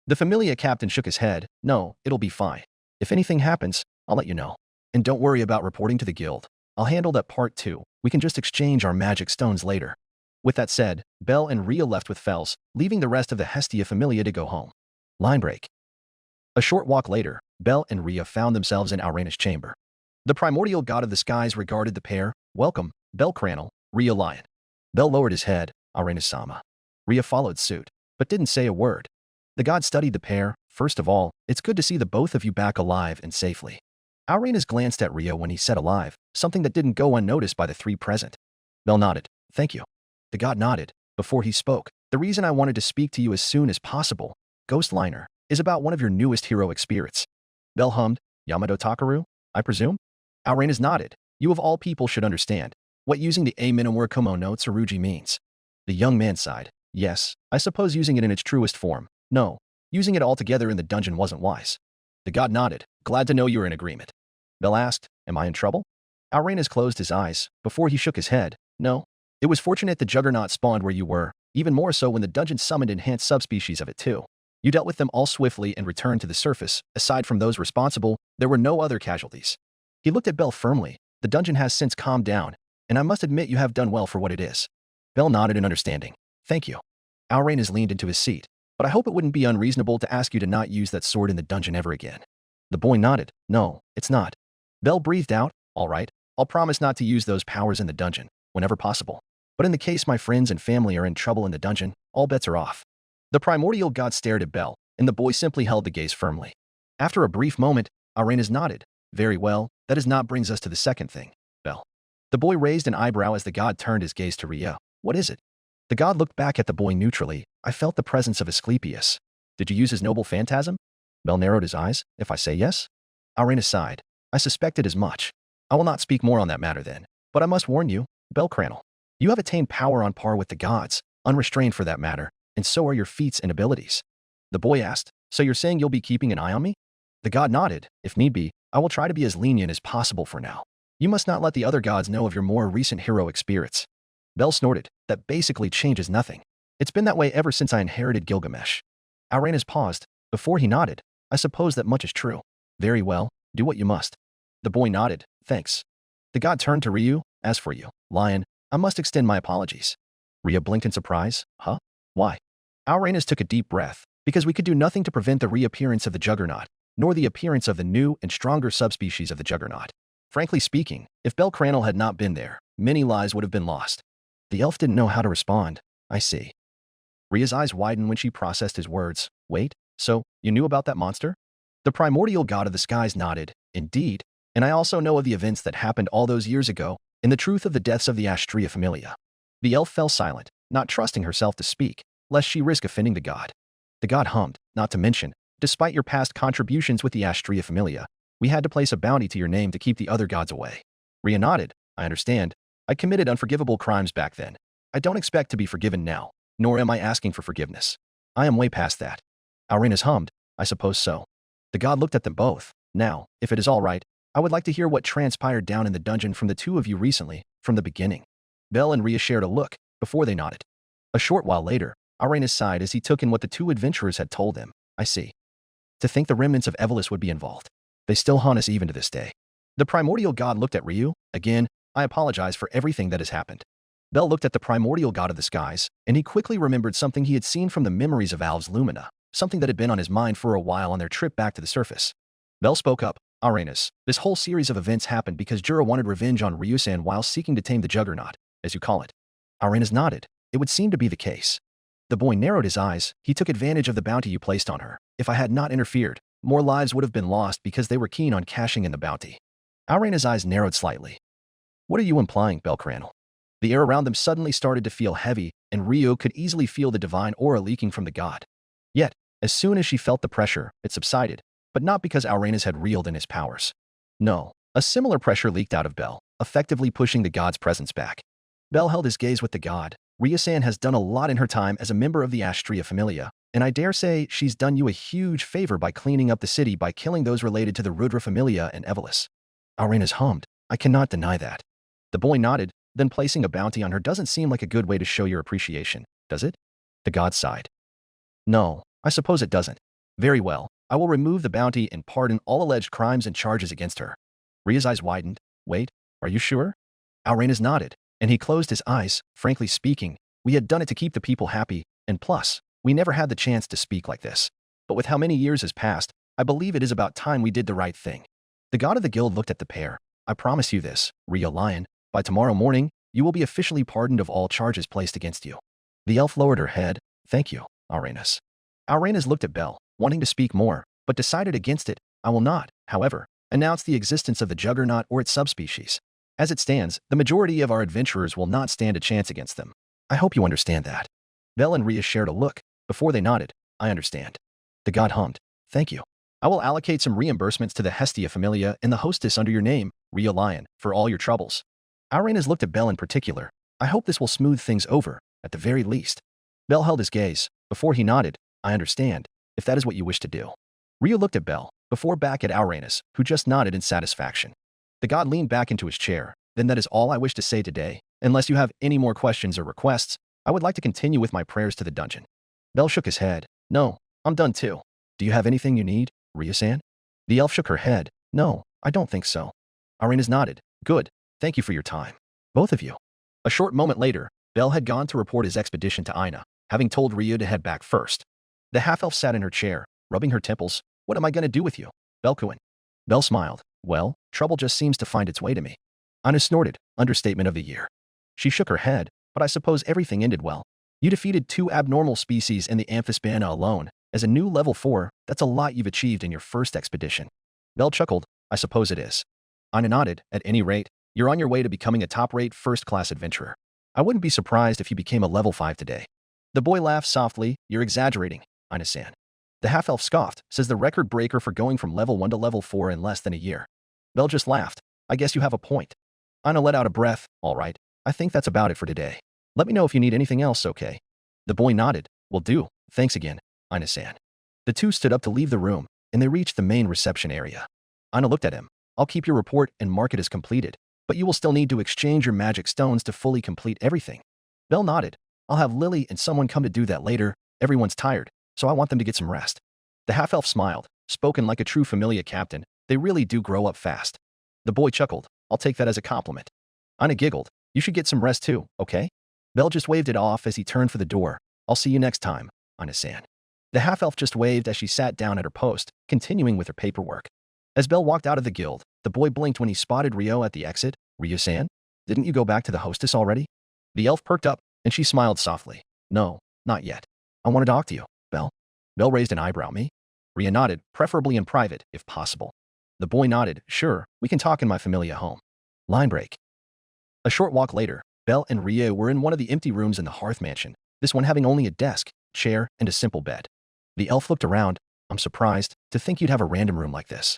The Familia captain shook his head, no, it'll be fine. If anything happens, I'll let you know. And don't worry about reporting to the guild. I'll handle that part too. We can just exchange our magic stones later. With that said, Bell and Ryuu left with Fells, leaving the rest of the Hestia Familia to go home. Line break. A short walk later, Bell and Ryuu found themselves in Aurena's chamber. The primordial god of the skies regarded the pair. Welcome, Bell Cranel, Ryuu Lion. Bell lowered his head, Aurena-sama. Ryuu followed suit, but didn't say a word. The god studied the pair. First of all, it's good to see the both of you back alive and safely. Aurena's glanced at Ryuu when he said alive, something that didn't go unnoticed by the three present. Bell nodded. Thank you. The god nodded. Before he spoke, the reason I wanted to speak to you as soon as possible, Ghostliner, is about one of your newest heroic spirits. Bell hummed. Yamato Takaru, I presume? Aurena's nodded. You of all people should understand what using the A Minamura Kumo no Tsurugi means. The young man sighed. Yes, I suppose using it in its truest form. No, using it altogether in the dungeon wasn't wise. The god nodded. Glad to know you were in agreement. Bell asked, am I in trouble? Aurena's closed his eyes, before he shook his head. No. It was fortunate the Juggernaut spawned where you were, even more so when the dungeon summoned enhanced subspecies of it too. You dealt with them all swiftly and returned to the surface. Aside from those responsible, there were no other casualties. He looked at Bell firmly. The dungeon has since calmed down, and I must admit you have done well for what it is. Bell nodded in understanding. Thank you. Alrain leaned into his seat, but I hope it wouldn't be unreasonable to ask you to not use that sword in the dungeon ever again. The boy nodded. No, it's not. Bell breathed out. All right, I'll promise not to use those powers in the dungeon, whenever possible. But in the case my friends and family are in trouble in the dungeon, all bets are off. The primordial god stared at Bell, and the boy simply held the gaze firmly. After a brief moment, Alrain nodded. Very well, that is not brings us to the second thing, Bell. The boy raised an eyebrow as the god turned his gaze to Ryuu. What is it? The god looked back at the boy neutrally. I felt the presence of Asclepius. Did you use his noble phantasm? Bell narrowed his eyes. If I say yes? Alrain sighed. I suspected as much. I will not speak more on that matter then. But I must warn you, Bell Cranel. You have attained power on par with the gods, unrestrained for that matter, and so are your feats and abilities. The boy asked, so you're saying you'll be keeping an eye on me? The god nodded. If need be, I will try to be as lenient as possible for now. You must not let the other gods know of your more recent heroic spirits. Bell snorted. That basically changes nothing. It's been that way ever since I inherited Gilgamesh. Alrain paused. Before he nodded. I suppose that much is true. Very well, do what you must. The boy nodded. Thanks. The god turned to Ryuu. As for you, Lion, I must extend my apologies. Ryuu blinked in surprise. Huh? Why? Alrain took a deep breath. Because we could do nothing to prevent the reappearance of the Juggernaut, nor the appearance of the new and stronger subspecies of the Juggernaut. Frankly speaking, if Bell Cranel had not been there, many lives would have been lost. The elf didn't know how to respond. I see. Ryuu's eyes widened when she processed his words. Wait, so, you knew about that monster? The primordial god of the skies nodded. Indeed, and I also know of the events that happened all those years ago, and the truth of the deaths of the Astrea Familia. The elf fell silent, not trusting herself to speak, lest she risk offending the god. The god hummed, not to mention, despite your past contributions with the Astrea Familia, we had to place a bounty to your name to keep the other gods away. Ryuu nodded. I understand. I committed unforgivable crimes back then. I don't expect to be forgiven now, nor am I asking for forgiveness. I am way past that. Alrain hummed. I suppose so. The god looked at them both. Now, if it is all right, I would like to hear what transpired down in the dungeon from the two of you recently, from the beginning. Bell and Ryuu shared a look, before they nodded. A short while later, Alrain sighed as he took in what the two adventurers had told him. I see. To think the remnants of Evolus would be involved. They still haunt us even to this day. The primordial god looked at Ryuu. Again, I apologize for everything that has happened. Bell looked at the primordial god of the skies, and he quickly remembered something he had seen from the memories of Alv's Lumina, something that had been on his mind for a while on their trip back to the surface. Bell spoke up. Alrain, this whole series of events happened because Jura wanted revenge on Ryuu while seeking to tame the Juggernaut, as you call it. Alrain nodded. It would seem to be the case. The boy narrowed his eyes. He took advantage of the bounty you placed on her. If I had not interfered, more lives would have been lost because they were keen on cashing in the bounty. Alrain's eyes narrowed slightly. What are you implying, Bell Cranel? The air around them suddenly started to feel heavy, and Ryuu could easily feel the divine aura leaking from the god. Yet, as soon as she felt the pressure, it subsided, but not because Alrain had reeled in his powers. No, a similar pressure leaked out of Bell, effectively pushing the god's presence back. Bell held his gaze with the god. Ryuu has done a lot in her time as a member of the Astrea Familia, and I dare say she's done you a huge favor by cleaning up the city by killing those related to the Rudra Familia and Evolus. Alrain hummed. I cannot deny that. The boy nodded, then placing a bounty on her doesn't seem like a good way to show your appreciation, does it? The god sighed. No, I suppose it doesn't. Very well, I will remove the bounty and pardon all alleged crimes and charges against her. Ryuu's eyes widened. Wait, are you sure? Alrain nodded, and he closed his eyes. Frankly speaking, we had done it to keep the people happy, and plus, we never had the chance to speak like this. But with how many years has passed, I believe it is about time we did the right thing. The god of the guild looked at the pair. I promise you this, Ryuu Lion. By tomorrow morning, you will be officially pardoned of all charges placed against you. The elf lowered her head. Thank you, Alrain. Alrain looked at Bell, wanting to speak more, but decided against it. I will not, however, announce the existence of the Juggernaut or its subspecies. As it stands, the majority of our adventurers will not stand a chance against them. I hope you understand that. Bell and Ryuu shared a look. Before they nodded, I understand. The god hummed. Thank you. I will allocate some reimbursements to the Hestia Familia and the hostess under your name, Ryuu Lion, for all your troubles. Alrain looked at Bell in particular. I hope this will smooth things over, at the very least. Bell held his gaze. Before he nodded, I understand, if that is what you wish to do. Ryuu looked at Bell, before back at Alrain, who just nodded in satisfaction. The god leaned back into his chair. Then that is all I wish to say today. Unless you have any more questions or requests, I would like to continue with my prayers to the dungeon. Bell shook his head. No, I'm done too. Do you have anything you need, Ryuu-san? The elf shook her head. No, I don't think so. Alrain nodded. Good. Thank you for your time. Both of you. A short moment later, Bell had gone to report his expedition to Aina, having told Ryuu to head back first. The half-elf sat in her chair, rubbing her temples. What am I going to do with you, Belkuin? Bell smiled. Well, trouble just seems to find its way to me. Aina snorted, understatement of the year. She shook her head, but I suppose everything ended well. You defeated 2 abnormal species in the Amphispana alone. As a new level 4, that's a lot you've achieved in your first expedition. Bell chuckled. I suppose it is. Aina nodded. At any rate, you're on your way to becoming a top-rate first-class adventurer. I wouldn't be surprised if you became a level 5 today. The boy laughed softly. You're exaggerating, Aina-san. The half-elf scoffed, says the record breaker for going from level 1 to level 4 in less than a year. Bell just laughed. I guess you have a point. Aina let out a breath. All right, I think that's about it for today. Let me know if you need anything else, okay? The boy nodded. Will do. Thanks again, Aina-san. The two stood up to leave the room, and they reached the main reception area. Aina looked at him. I'll keep your report and mark it as completed, but you will still need to exchange your magic stones to fully complete everything. Bell nodded. I'll have Lily and someone come to do that later. Everyone's tired, so I want them to get some rest. The half-elf smiled. Spoken like a true familia captain, they really do grow up fast. The boy chuckled. I'll take that as a compliment. Aina giggled. You should get some rest too, okay? Bell just waved it off as he turned for the door. I'll see you next time, Aina-san. The half-elf just waved as she sat down at her post, continuing with her paperwork. As Bell walked out of the guild, the boy blinked when he spotted Ryuu at the exit. Ryuu-san? Didn't you go back to the hostess already? The elf perked up, and she smiled softly. No, not yet. I want to talk to you, Bell. Bell raised an eyebrow. Me? Ryuu nodded, preferably in private, if possible. The boy nodded. Sure, we can talk in my familia home. Line break. A short walk later, Bell and Ryuu were in one of the empty rooms in the Hearth Mansion, this one having only a desk, chair, and a simple bed. The elf looked around. I'm surprised to think you'd have a random room like this.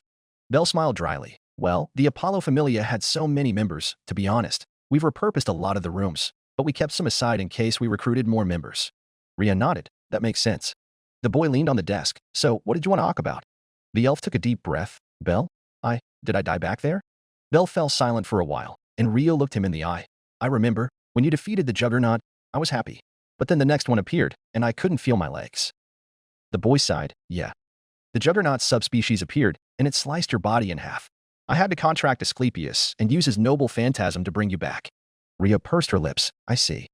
Bell smiled dryly. Well, the Apollo Familia had so many members, to be honest. We've repurposed a lot of the rooms, but we kept some aside in case we recruited more members. Ryuu nodded. That makes sense. The boy leaned on the desk. So, what did you want to talk about? The elf took a deep breath. Bell? Did I die back there? Bell fell silent for a while, and Ryuu looked him in the eye. I remember, when you defeated the Juggernaut, I was happy. But then the next one appeared, and I couldn't feel my legs. The boy sighed. Yeah. The Juggernaut subspecies appeared, and it sliced your body in half. I had to contract Asclepius and use his noble phantasm to bring you back. Ryuu pursed her lips. I see.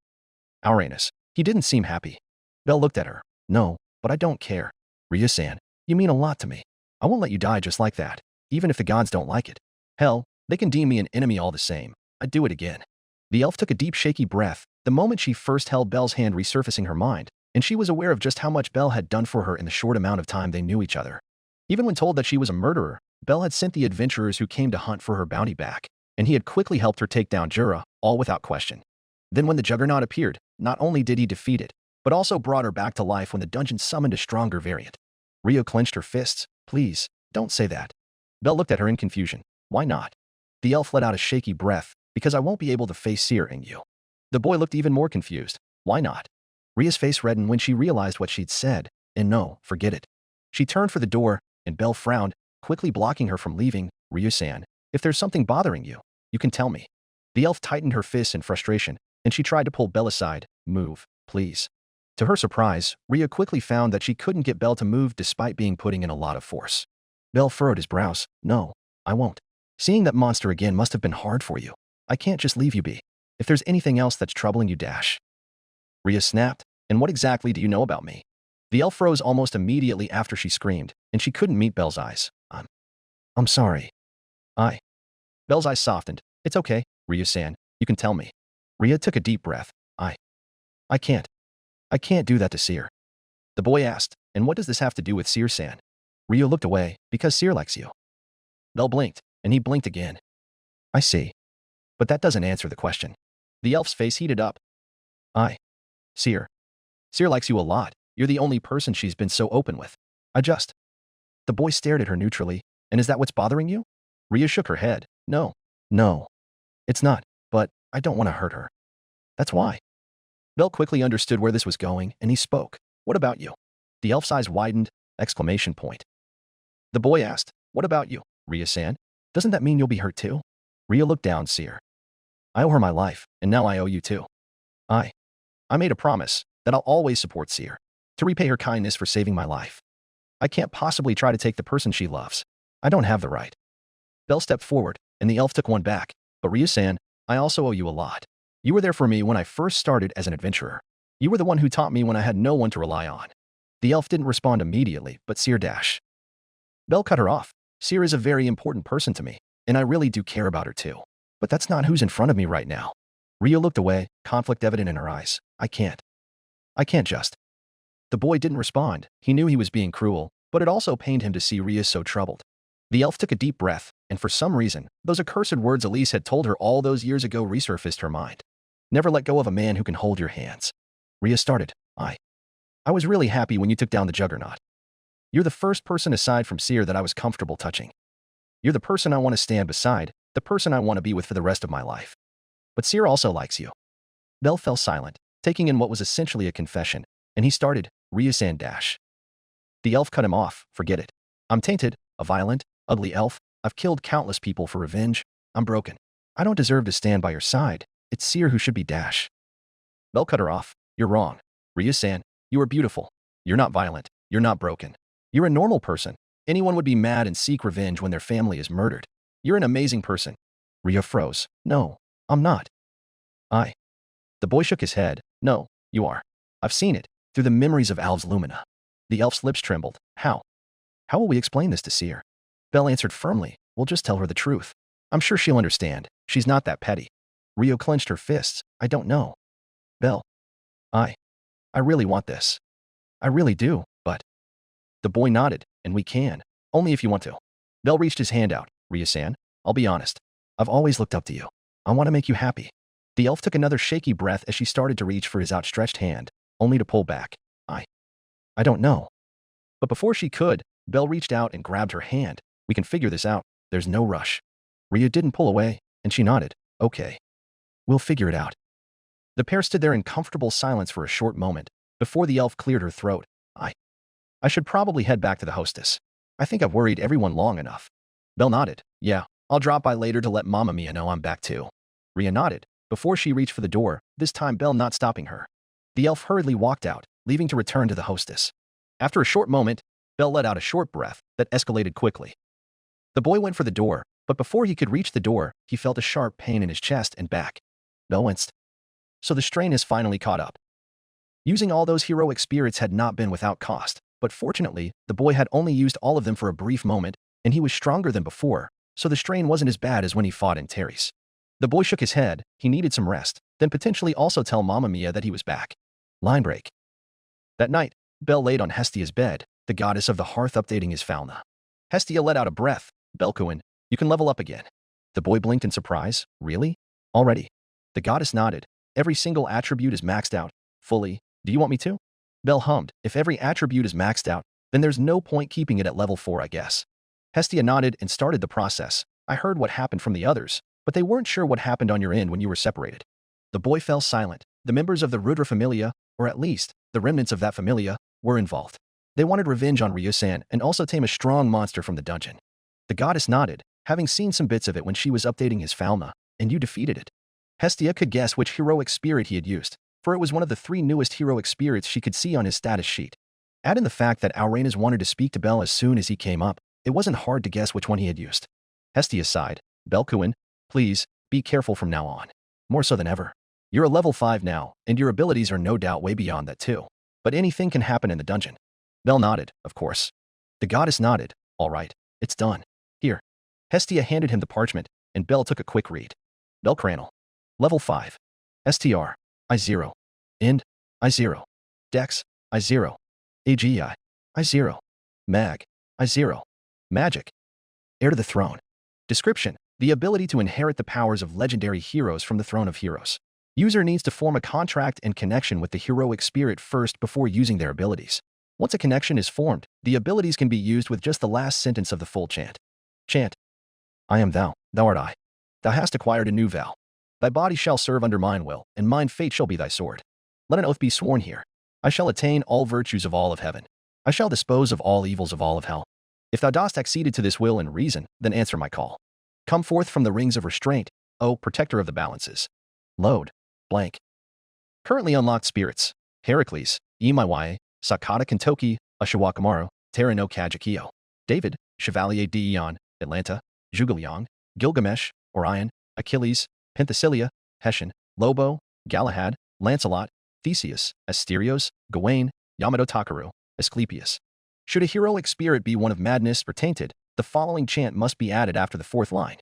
Uranus. He didn't seem happy. Bell looked at her. No, but I don't care. Ryuu-san, you mean a lot to me. I won't let you die just like that, even if the gods don't like it. Hell, they can deem me an enemy all the same. I'd do it again. The elf took a deep shaky breath, the moment she first held Bell's hand resurfacing her mind, and she was aware of just how much Bell had done for her in the short amount of time they knew each other. Even when told that she was a murderer, Bell had sent the adventurers who came to hunt for her bounty back, and he had quickly helped her take down Jura, all without question. Then when the Juggernaut appeared, not only did he defeat it, but also brought her back to life when the dungeon summoned a stronger variant. Ryuu clenched her fists. Please, don't say that. Bell looked at her in confusion. Why not? The elf let out a shaky breath. Because I won't be able to face Syr and you. The boy looked even more confused. Why not? Ryuu's face reddened when she realized what she'd said. And no, forget it. She turned for the door, and Bell frowned, quickly blocking her from leaving. Ryuu-san, if there's something bothering you, you can tell me. The elf tightened her fists in frustration, and she tried to pull Bell aside. Move, please. To her surprise, Ryuu quickly found that she couldn't get Bell to move despite being putting in a lot of force. Bell furrowed his brows. No, I won't. Seeing that monster again must have been hard for you. I can't just leave you be. If there's anything else that's troubling you, dash. Ryuu snapped. And what exactly do you know about me? The elf froze almost immediately after she screamed, and she couldn't meet Bell's eyes. I'm sorry. Bell's eyes softened. It's okay, Ryuu-san. You can tell me. Ryuu took a deep breath. I can't. I can't do that to Syr. The boy asked, and what does this have to do with Syr-san? Ryuu looked away. Because Syr likes you. Bell blinked, and he blinked again. I see. But that doesn't answer the question. The elf's face heated up. Syr. Syr likes you a lot. You're the only person she's been so open with. The boy stared at her neutrally. And is that what's bothering you? Ryuu shook her head. No. It's not, but I don't want to hurt her. That's why. Bell quickly understood where this was going, and he spoke. What about you? The elf's eyes widened, exclamation point. The boy asked, what about you, Ryuu-san? Doesn't that mean you'll be hurt too? Ryuu looked down. Syr. I owe her my life, and now I owe you too. I made a promise that I'll always support Syr, to repay her kindness for saving my life. I can't possibly try to take the person she loves. I don't have the right. Bell stepped forward, and the elf took one back. But Ryu-san, I also owe you a lot. You were there for me when I first started as an adventurer. You were the one who taught me when I had no one to rely on. The elf didn't respond immediately, but Syr dash. Belle cut her off. Syr is a very important person to me, and I really do care about her too. But that's not who's in front of me right now. Ryu looked away, conflict evident in her eyes. I can't just. The boy didn't respond. He knew he was being cruel, but it also pained him to see Ryu so troubled. The elf took a deep breath, and for some reason, those accursed words Elise had told her all those years ago resurfaced her mind. Never let go of a man who can hold your hands. Ryu started. I was really happy when you took down the juggernaut. You're the first person aside from Syr that I was comfortable touching. You're the person I want to stand beside, the person I want to be with for the rest of my life. But Syr also likes you. Belle fell silent, taking in what was essentially a confession, and he started, Ryu-san dash. The elf cut him off. Forget it. I'm tainted, a violent, ugly elf. I've killed countless people for revenge. I'm broken. I don't deserve to stand by your side. It's Syr who should be dash. Belle cut her off. You're wrong. Ryu-san, you are beautiful. You're not violent. You're not broken. You're a normal person. Anyone would be mad and seek revenge when their family is murdered. You're an amazing person. Ryu froze. No, I'm not. The boy shook his head. No, you are. I've seen it, through the memories of Alv's Lumina. The elf's lips trembled. How? How will we explain this to Syr? Belle answered firmly. We'll just tell her the truth. I'm sure she'll understand. She's not that petty. Ryu clenched her fists. I don't know. Belle. I really want this. I really do, but... The boy nodded, and we can. Only if you want to. Belle reached his hand out. Ryu-san, I'll be honest. I've always looked up to you. I want to make you happy. The elf took another shaky breath as she started to reach for his outstretched hand, only to pull back. I don't know. But before she could, Belle reached out and grabbed her hand. We can figure this out. There's no rush. Ryu didn't pull away, and she nodded. Okay. We'll figure it out. The pair stood there in comfortable silence for a short moment, before the elf cleared her throat. I should probably head back to the hostess. I think I've worried everyone long enough. Belle nodded. Yeah, I'll drop by later to let Mamma Mia know I'm back too. Ryu nodded, before she reached for the door, this time Belle not stopping her. The elf hurriedly walked out, leaving to return to the hostess. After a short moment, Belle let out a short breath that escalated quickly. The boy went for the door, but before he could reach the door, he felt a sharp pain in his chest and back. Belle winced. So the strain has finally caught up. Using all those heroic spirits had not been without cost, but fortunately, the boy had only used all of them for a brief moment, and he was stronger than before, so the strain wasn't as bad as when he fought in Terry's. The boy shook his head. He needed some rest, then potentially also tell Mamma Mia that he was back. Line break. That night, Belle laid on Hestia's bed, the goddess of the hearth updating his fauna. Hestia let out a breath. Belkuin, you can level up again. The boy blinked in surprise. Really? Already? The goddess nodded. Every single attribute is maxed out. Fully. Do you want me to? Belle hummed. If every attribute is maxed out, then there's no point keeping it at level 4, I guess. Hestia nodded and started the process. I heard what happened from the others, but they weren't sure what happened on your end when you were separated. The boy fell silent. The members of the Rudra familia, or at least, the remnants of that familia, were involved. They wanted revenge on Ryu-san and also tame a strong monster from the dungeon. The goddess nodded, having seen some bits of it when she was updating his fauna, and you defeated it. Hestia could guess which heroic spirit he had used, for it was one of the 3 newest heroic spirits she could see on his status sheet. Add in the fact that Aurenas wanted to speak to Belle as soon as he came up, it wasn't hard to guess which one he had used. Hestia sighed. Belkuin, please, be careful from now on. More so than ever. You're a level 5 now, and your abilities are no doubt way beyond that too. But anything can happen in the dungeon. Belle nodded, of course. The goddess nodded. All right, it's done. Here. Hestia handed him the parchment, and Belle took a quick read. Belle Cranel. Level 5. STR. I0. Ind. I0. Dex. I0. AGI. I0. Mag. I0. Magic. Heir to the throne. Description. The ability to inherit the powers of legendary heroes from the throne of heroes. User needs to form a contract and connection with the heroic spirit first before using their abilities. Once a connection is formed, the abilities can be used with just the last sentence of the full chant. Chant. I am thou, thou art I. Thou hast acquired a new vow. Thy body shall serve under mine will, and mine fate shall be thy sword. Let an oath be sworn here. I shall attain all virtues of all of heaven. I shall dispose of all evils of all of hell. If thou dost acceded to this will and reason, then answer my call. Come forth from the rings of restraint, O protector of the balances. Load. Blank. Currently unlocked spirits. Heracles, Imaiwae, Sakata Kentoki, Ushiwakamaru, Terra no Kajikyo. David, Chevalier d'Eon, Atlanta, Zhuge Liang, Gilgamesh, Orion, Achilles, Penthesilea, Hessian, Lobo, Galahad, Lancelot, Theseus, Asterios, Gawain, Yamato Takaru, Asclepius. Should a heroic spirit be one of madness or tainted, the following chant must be added after the fourth line.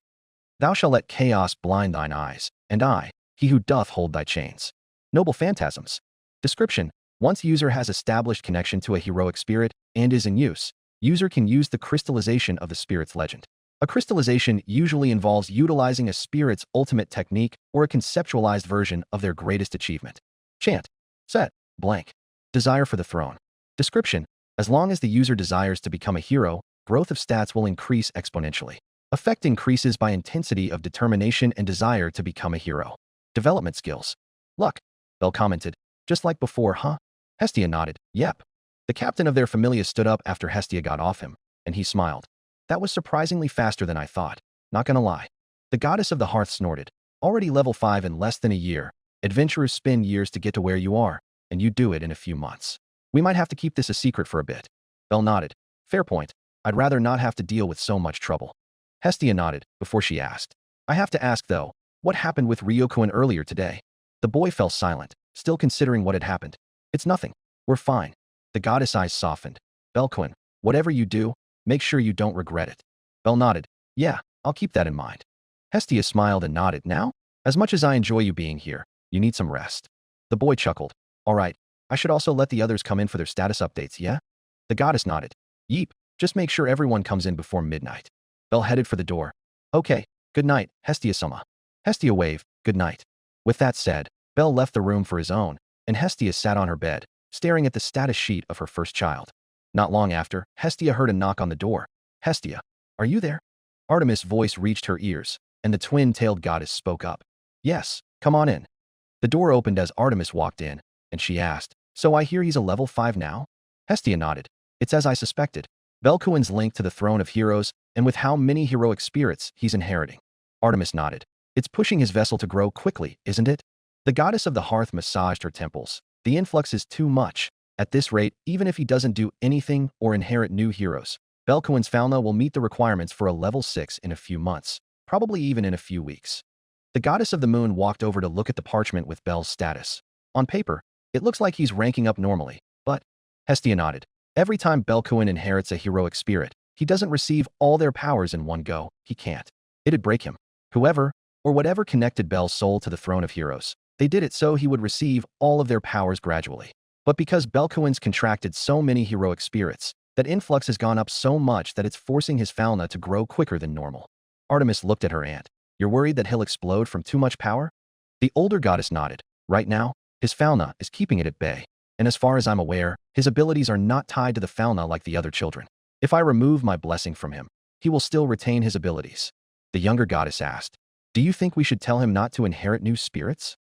Thou shalt let chaos blind thine eyes, and I, he who doth hold thy chains. Noble phantasms. Description. Once user has established connection to a heroic spirit and is in use, user can use the crystallization of the spirit's legend. A crystallization usually involves utilizing a spirit's ultimate technique or a conceptualized version of their greatest achievement. Chant. Set. Blank. Desire for the throne. Description. As long as the user desires to become a hero, growth of stats will increase exponentially. Effect increases by intensity of determination and desire to become a hero. Development skills. Luck. Belle commented. Just like before, huh? Hestia nodded. Yep. The captain of their familia stood up after Hestia got off him, and he smiled. That was surprisingly faster than I thought. Not gonna lie. The goddess of the hearth snorted. Already level 5 in less than a year. Adventurers spend years to get to where you are, and you do it in a few months. We might have to keep this a secret for a bit. Belle nodded. Fair point. I'd rather not have to deal with so much trouble. Hestia nodded before she asked. I have to ask though, what happened with Ryuu earlier today? The boy fell silent, still considering what had happened. It's nothing. We're fine. The goddess' eyes softened. Belquin, whatever you do, make sure you don't regret it. Belle nodded. Yeah, I'll keep that in mind. Hestia smiled and nodded. Now, as much as I enjoy you being here, you need some rest. The boy chuckled. All right, I should also let the others come in for their status updates, yeah? The goddess nodded. Yeep, just make sure everyone comes in before midnight. Belle headed for the door. Okay, good night, Hestia-sama. Hestia waved. Good night. With that said, Belle left the room for his own, and Hestia sat on her bed, staring at the status sheet of her first child. Not long after, Hestia heard a knock on the door. Hestia, are you there? Artemis' voice reached her ears, and the twin-tailed goddess spoke up. Yes, come on in. The door opened as Artemis walked in, and she asked, so I hear he's a level 5 now? Hestia nodded. It's as I suspected. Belkuin's linked to the throne of heroes, and with how many heroic spirits he's inheriting. Artemis nodded. It's pushing his vessel to grow quickly, isn't it? The goddess of the hearth massaged her temples. The influx is too much. At this rate, even if he doesn't do anything or inherit new heroes, Belkuin's fauna will meet the requirements for a level 6 in a few months, probably even in a few weeks. The goddess of the moon walked over to look at the parchment with Belle's status. On paper, it looks like he's ranking up normally, but Hestia nodded. Every time Belkuin inherits a heroic spirit, he doesn't receive all their powers in one go. He can't. It'd break him. Whoever, or whatever connected Belle's soul to the throne of heroes, they did it so he would receive all of their powers gradually. But because Belkuin's contracted so many heroic spirits, that influx has gone up so much that it's forcing his fauna to grow quicker than normal. Artemis looked at her aunt. You're worried that he'll explode from too much power? The older goddess nodded. Right now, his fauna is keeping it at bay. And as far as I'm aware, his abilities are not tied to the fauna like the other children. If I remove my blessing from him, he will still retain his abilities. The younger goddess asked, do you think we should tell him not to inherit new spirits?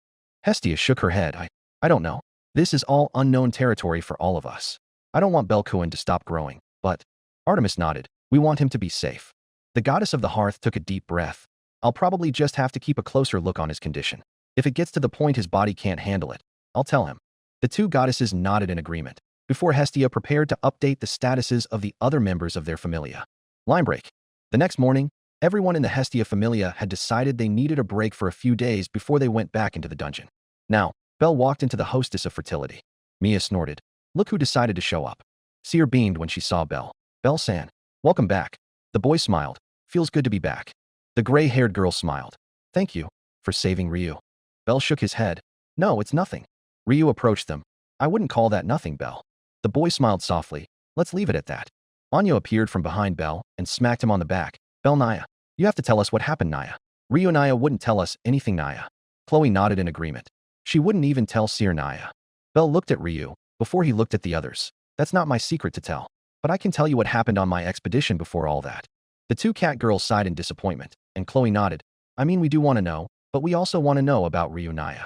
Hestia shook her head. I don't know. This is all unknown territory for all of us. I don't want Belkuin to stop growing, but Artemis nodded. We want him to be safe. The goddess of the hearth took a deep breath. I'll probably just have to keep a closer look on his condition. If it gets to the point his body can't handle it, I'll tell him. The two goddesses nodded in agreement, before Hestia prepared to update the statuses of the other members of their familia. Line break. The next morning, everyone in the Hestia familia had decided they needed a break for a few days before they went back into the dungeon. Now, Belle walked into the hostess of fertility. Mia snorted. Look who decided to show up. Syr beamed when she saw Belle. Belle-san, welcome back. The boy smiled. Feels good to be back. The gray-haired girl smiled. Thank you for saving Ryuu. Belle shook his head. No, it's nothing. Ryuu approached them. I wouldn't call that nothing, Belle. The boy smiled softly. Let's leave it at that. Anyo appeared from behind Belle and smacked him on the back. Belle Naya, you have to tell us what happened, Naya. Ryuu Naya wouldn't tell us anything, Naya. Chloe nodded in agreement. She wouldn't even tell Syr, Naya. Belle looked at Ryuu before he looked at the others. That's not my secret to tell, but I can tell you what happened on my expedition before all that. The two cat girls sighed in disappointment, and Chloe nodded. I mean, we do want to know, but we also want to know about Ryuu Naya.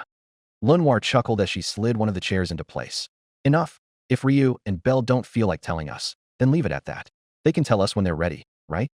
Lunwar chuckled as she slid one of the chairs into place. Enough. If Ryuu and Belle don't feel like telling us, then leave it at that. They can tell us when they're ready, right?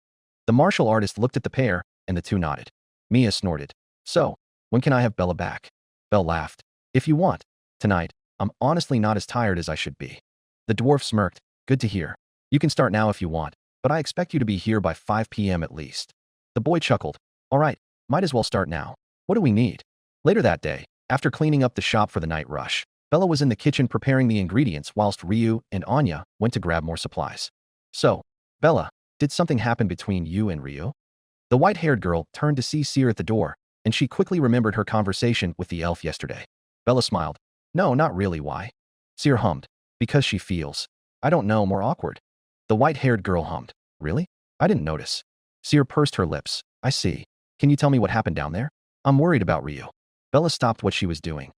The martial artist looked at the pair, and the two nodded. Mia snorted. So, when can I have Bella back? Belle laughed. If you want. Tonight, I'm honestly not as tired as I should be. The dwarf smirked. Good to hear. You can start now if you want, but I expect you to be here by 5 p.m. at least. The boy chuckled. All right, Might as well start now. What do we need? Later that day, after cleaning up the shop for the night rush, Bella was in the kitchen preparing the ingredients whilst Ryuu and Anya went to grab more supplies. So, Bella, did something happen between you and Ryuu? The white-haired girl turned to see Syr at the door, and she quickly remembered her conversation with the elf yesterday. Bella smiled. No, not really. Why? Syr hummed. Because she feels, I don't know, more awkward. The white-haired girl hummed. Really? I didn't notice. Syr pursed her lips. I see. Can you tell me what happened down there? I'm worried about Ryuu. Bella stopped what she was doing.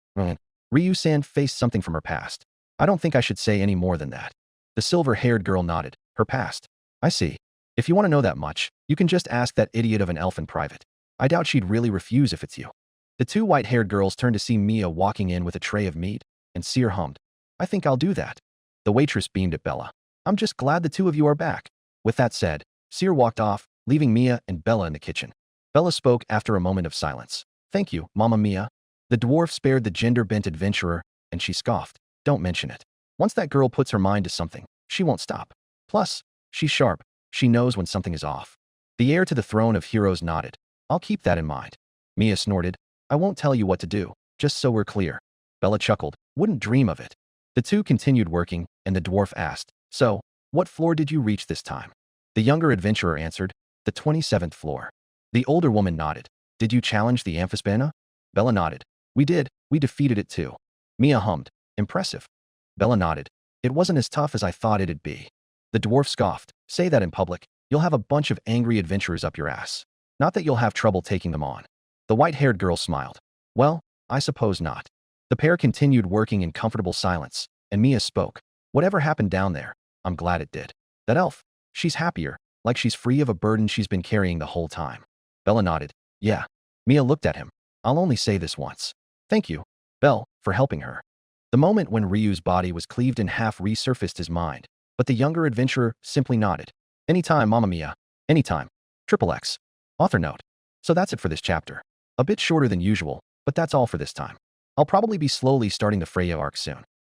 Ryuu-san faced something from her past. I don't think I should say any more than that. The silver-haired girl nodded. Her past. I see. If you want to know that much, you can just ask that idiot of an elf in private. I doubt she'd really refuse if it's you. The two white-haired girls turned to see Mia walking in with a tray of meat, and Syr hummed. I think I'll do that. The waitress beamed at Bella. I'm just glad the two of you are back. With that said, Syr walked off, leaving Mia and Bella in the kitchen. Bella spoke after a moment of silence. Thank you, Mama Mia. The dwarf spared the gender-bent adventurer, and she scoffed. Don't mention it. Once that girl puts her mind to something, she won't stop. Plus, she's sharp. She knows when something is off. The heir to the throne of heroes nodded. I'll keep that in mind. Mia snorted. I won't tell you what to do, just so we're clear. Bella chuckled. Wouldn't dream of it. The two continued working, and the dwarf asked, So, what floor did you reach this time? The younger adventurer answered, the 27th floor. The older woman nodded. Did you challenge the amphispana? Bella nodded. We did. We defeated it too. Mia hummed. Impressive. Bella nodded. It wasn't as tough as I thought it'd be. The dwarf scoffed. Say that in public. You'll have a bunch of angry adventurers up your ass. Not that you'll have trouble taking them on. The white-haired girl smiled. Well, I suppose not. The pair continued working in comfortable silence, and Mia spoke. Whatever happened down there, I'm glad it did. That elf, she's happier, like she's free of a burden she's been carrying the whole time. Bella nodded. Yeah. Mia looked at him. I'll only say this once. Thank you, Belle, for helping her. The moment when Ryuu's body was cleaved in half resurfaced his mind, but the younger adventurer simply nodded. Anytime, Mamma Mia. Anytime. XXX. Author note. So that's it for this chapter. A bit shorter than usual, but that's all for this time. I'll probably be slowly starting the Freya arc soon.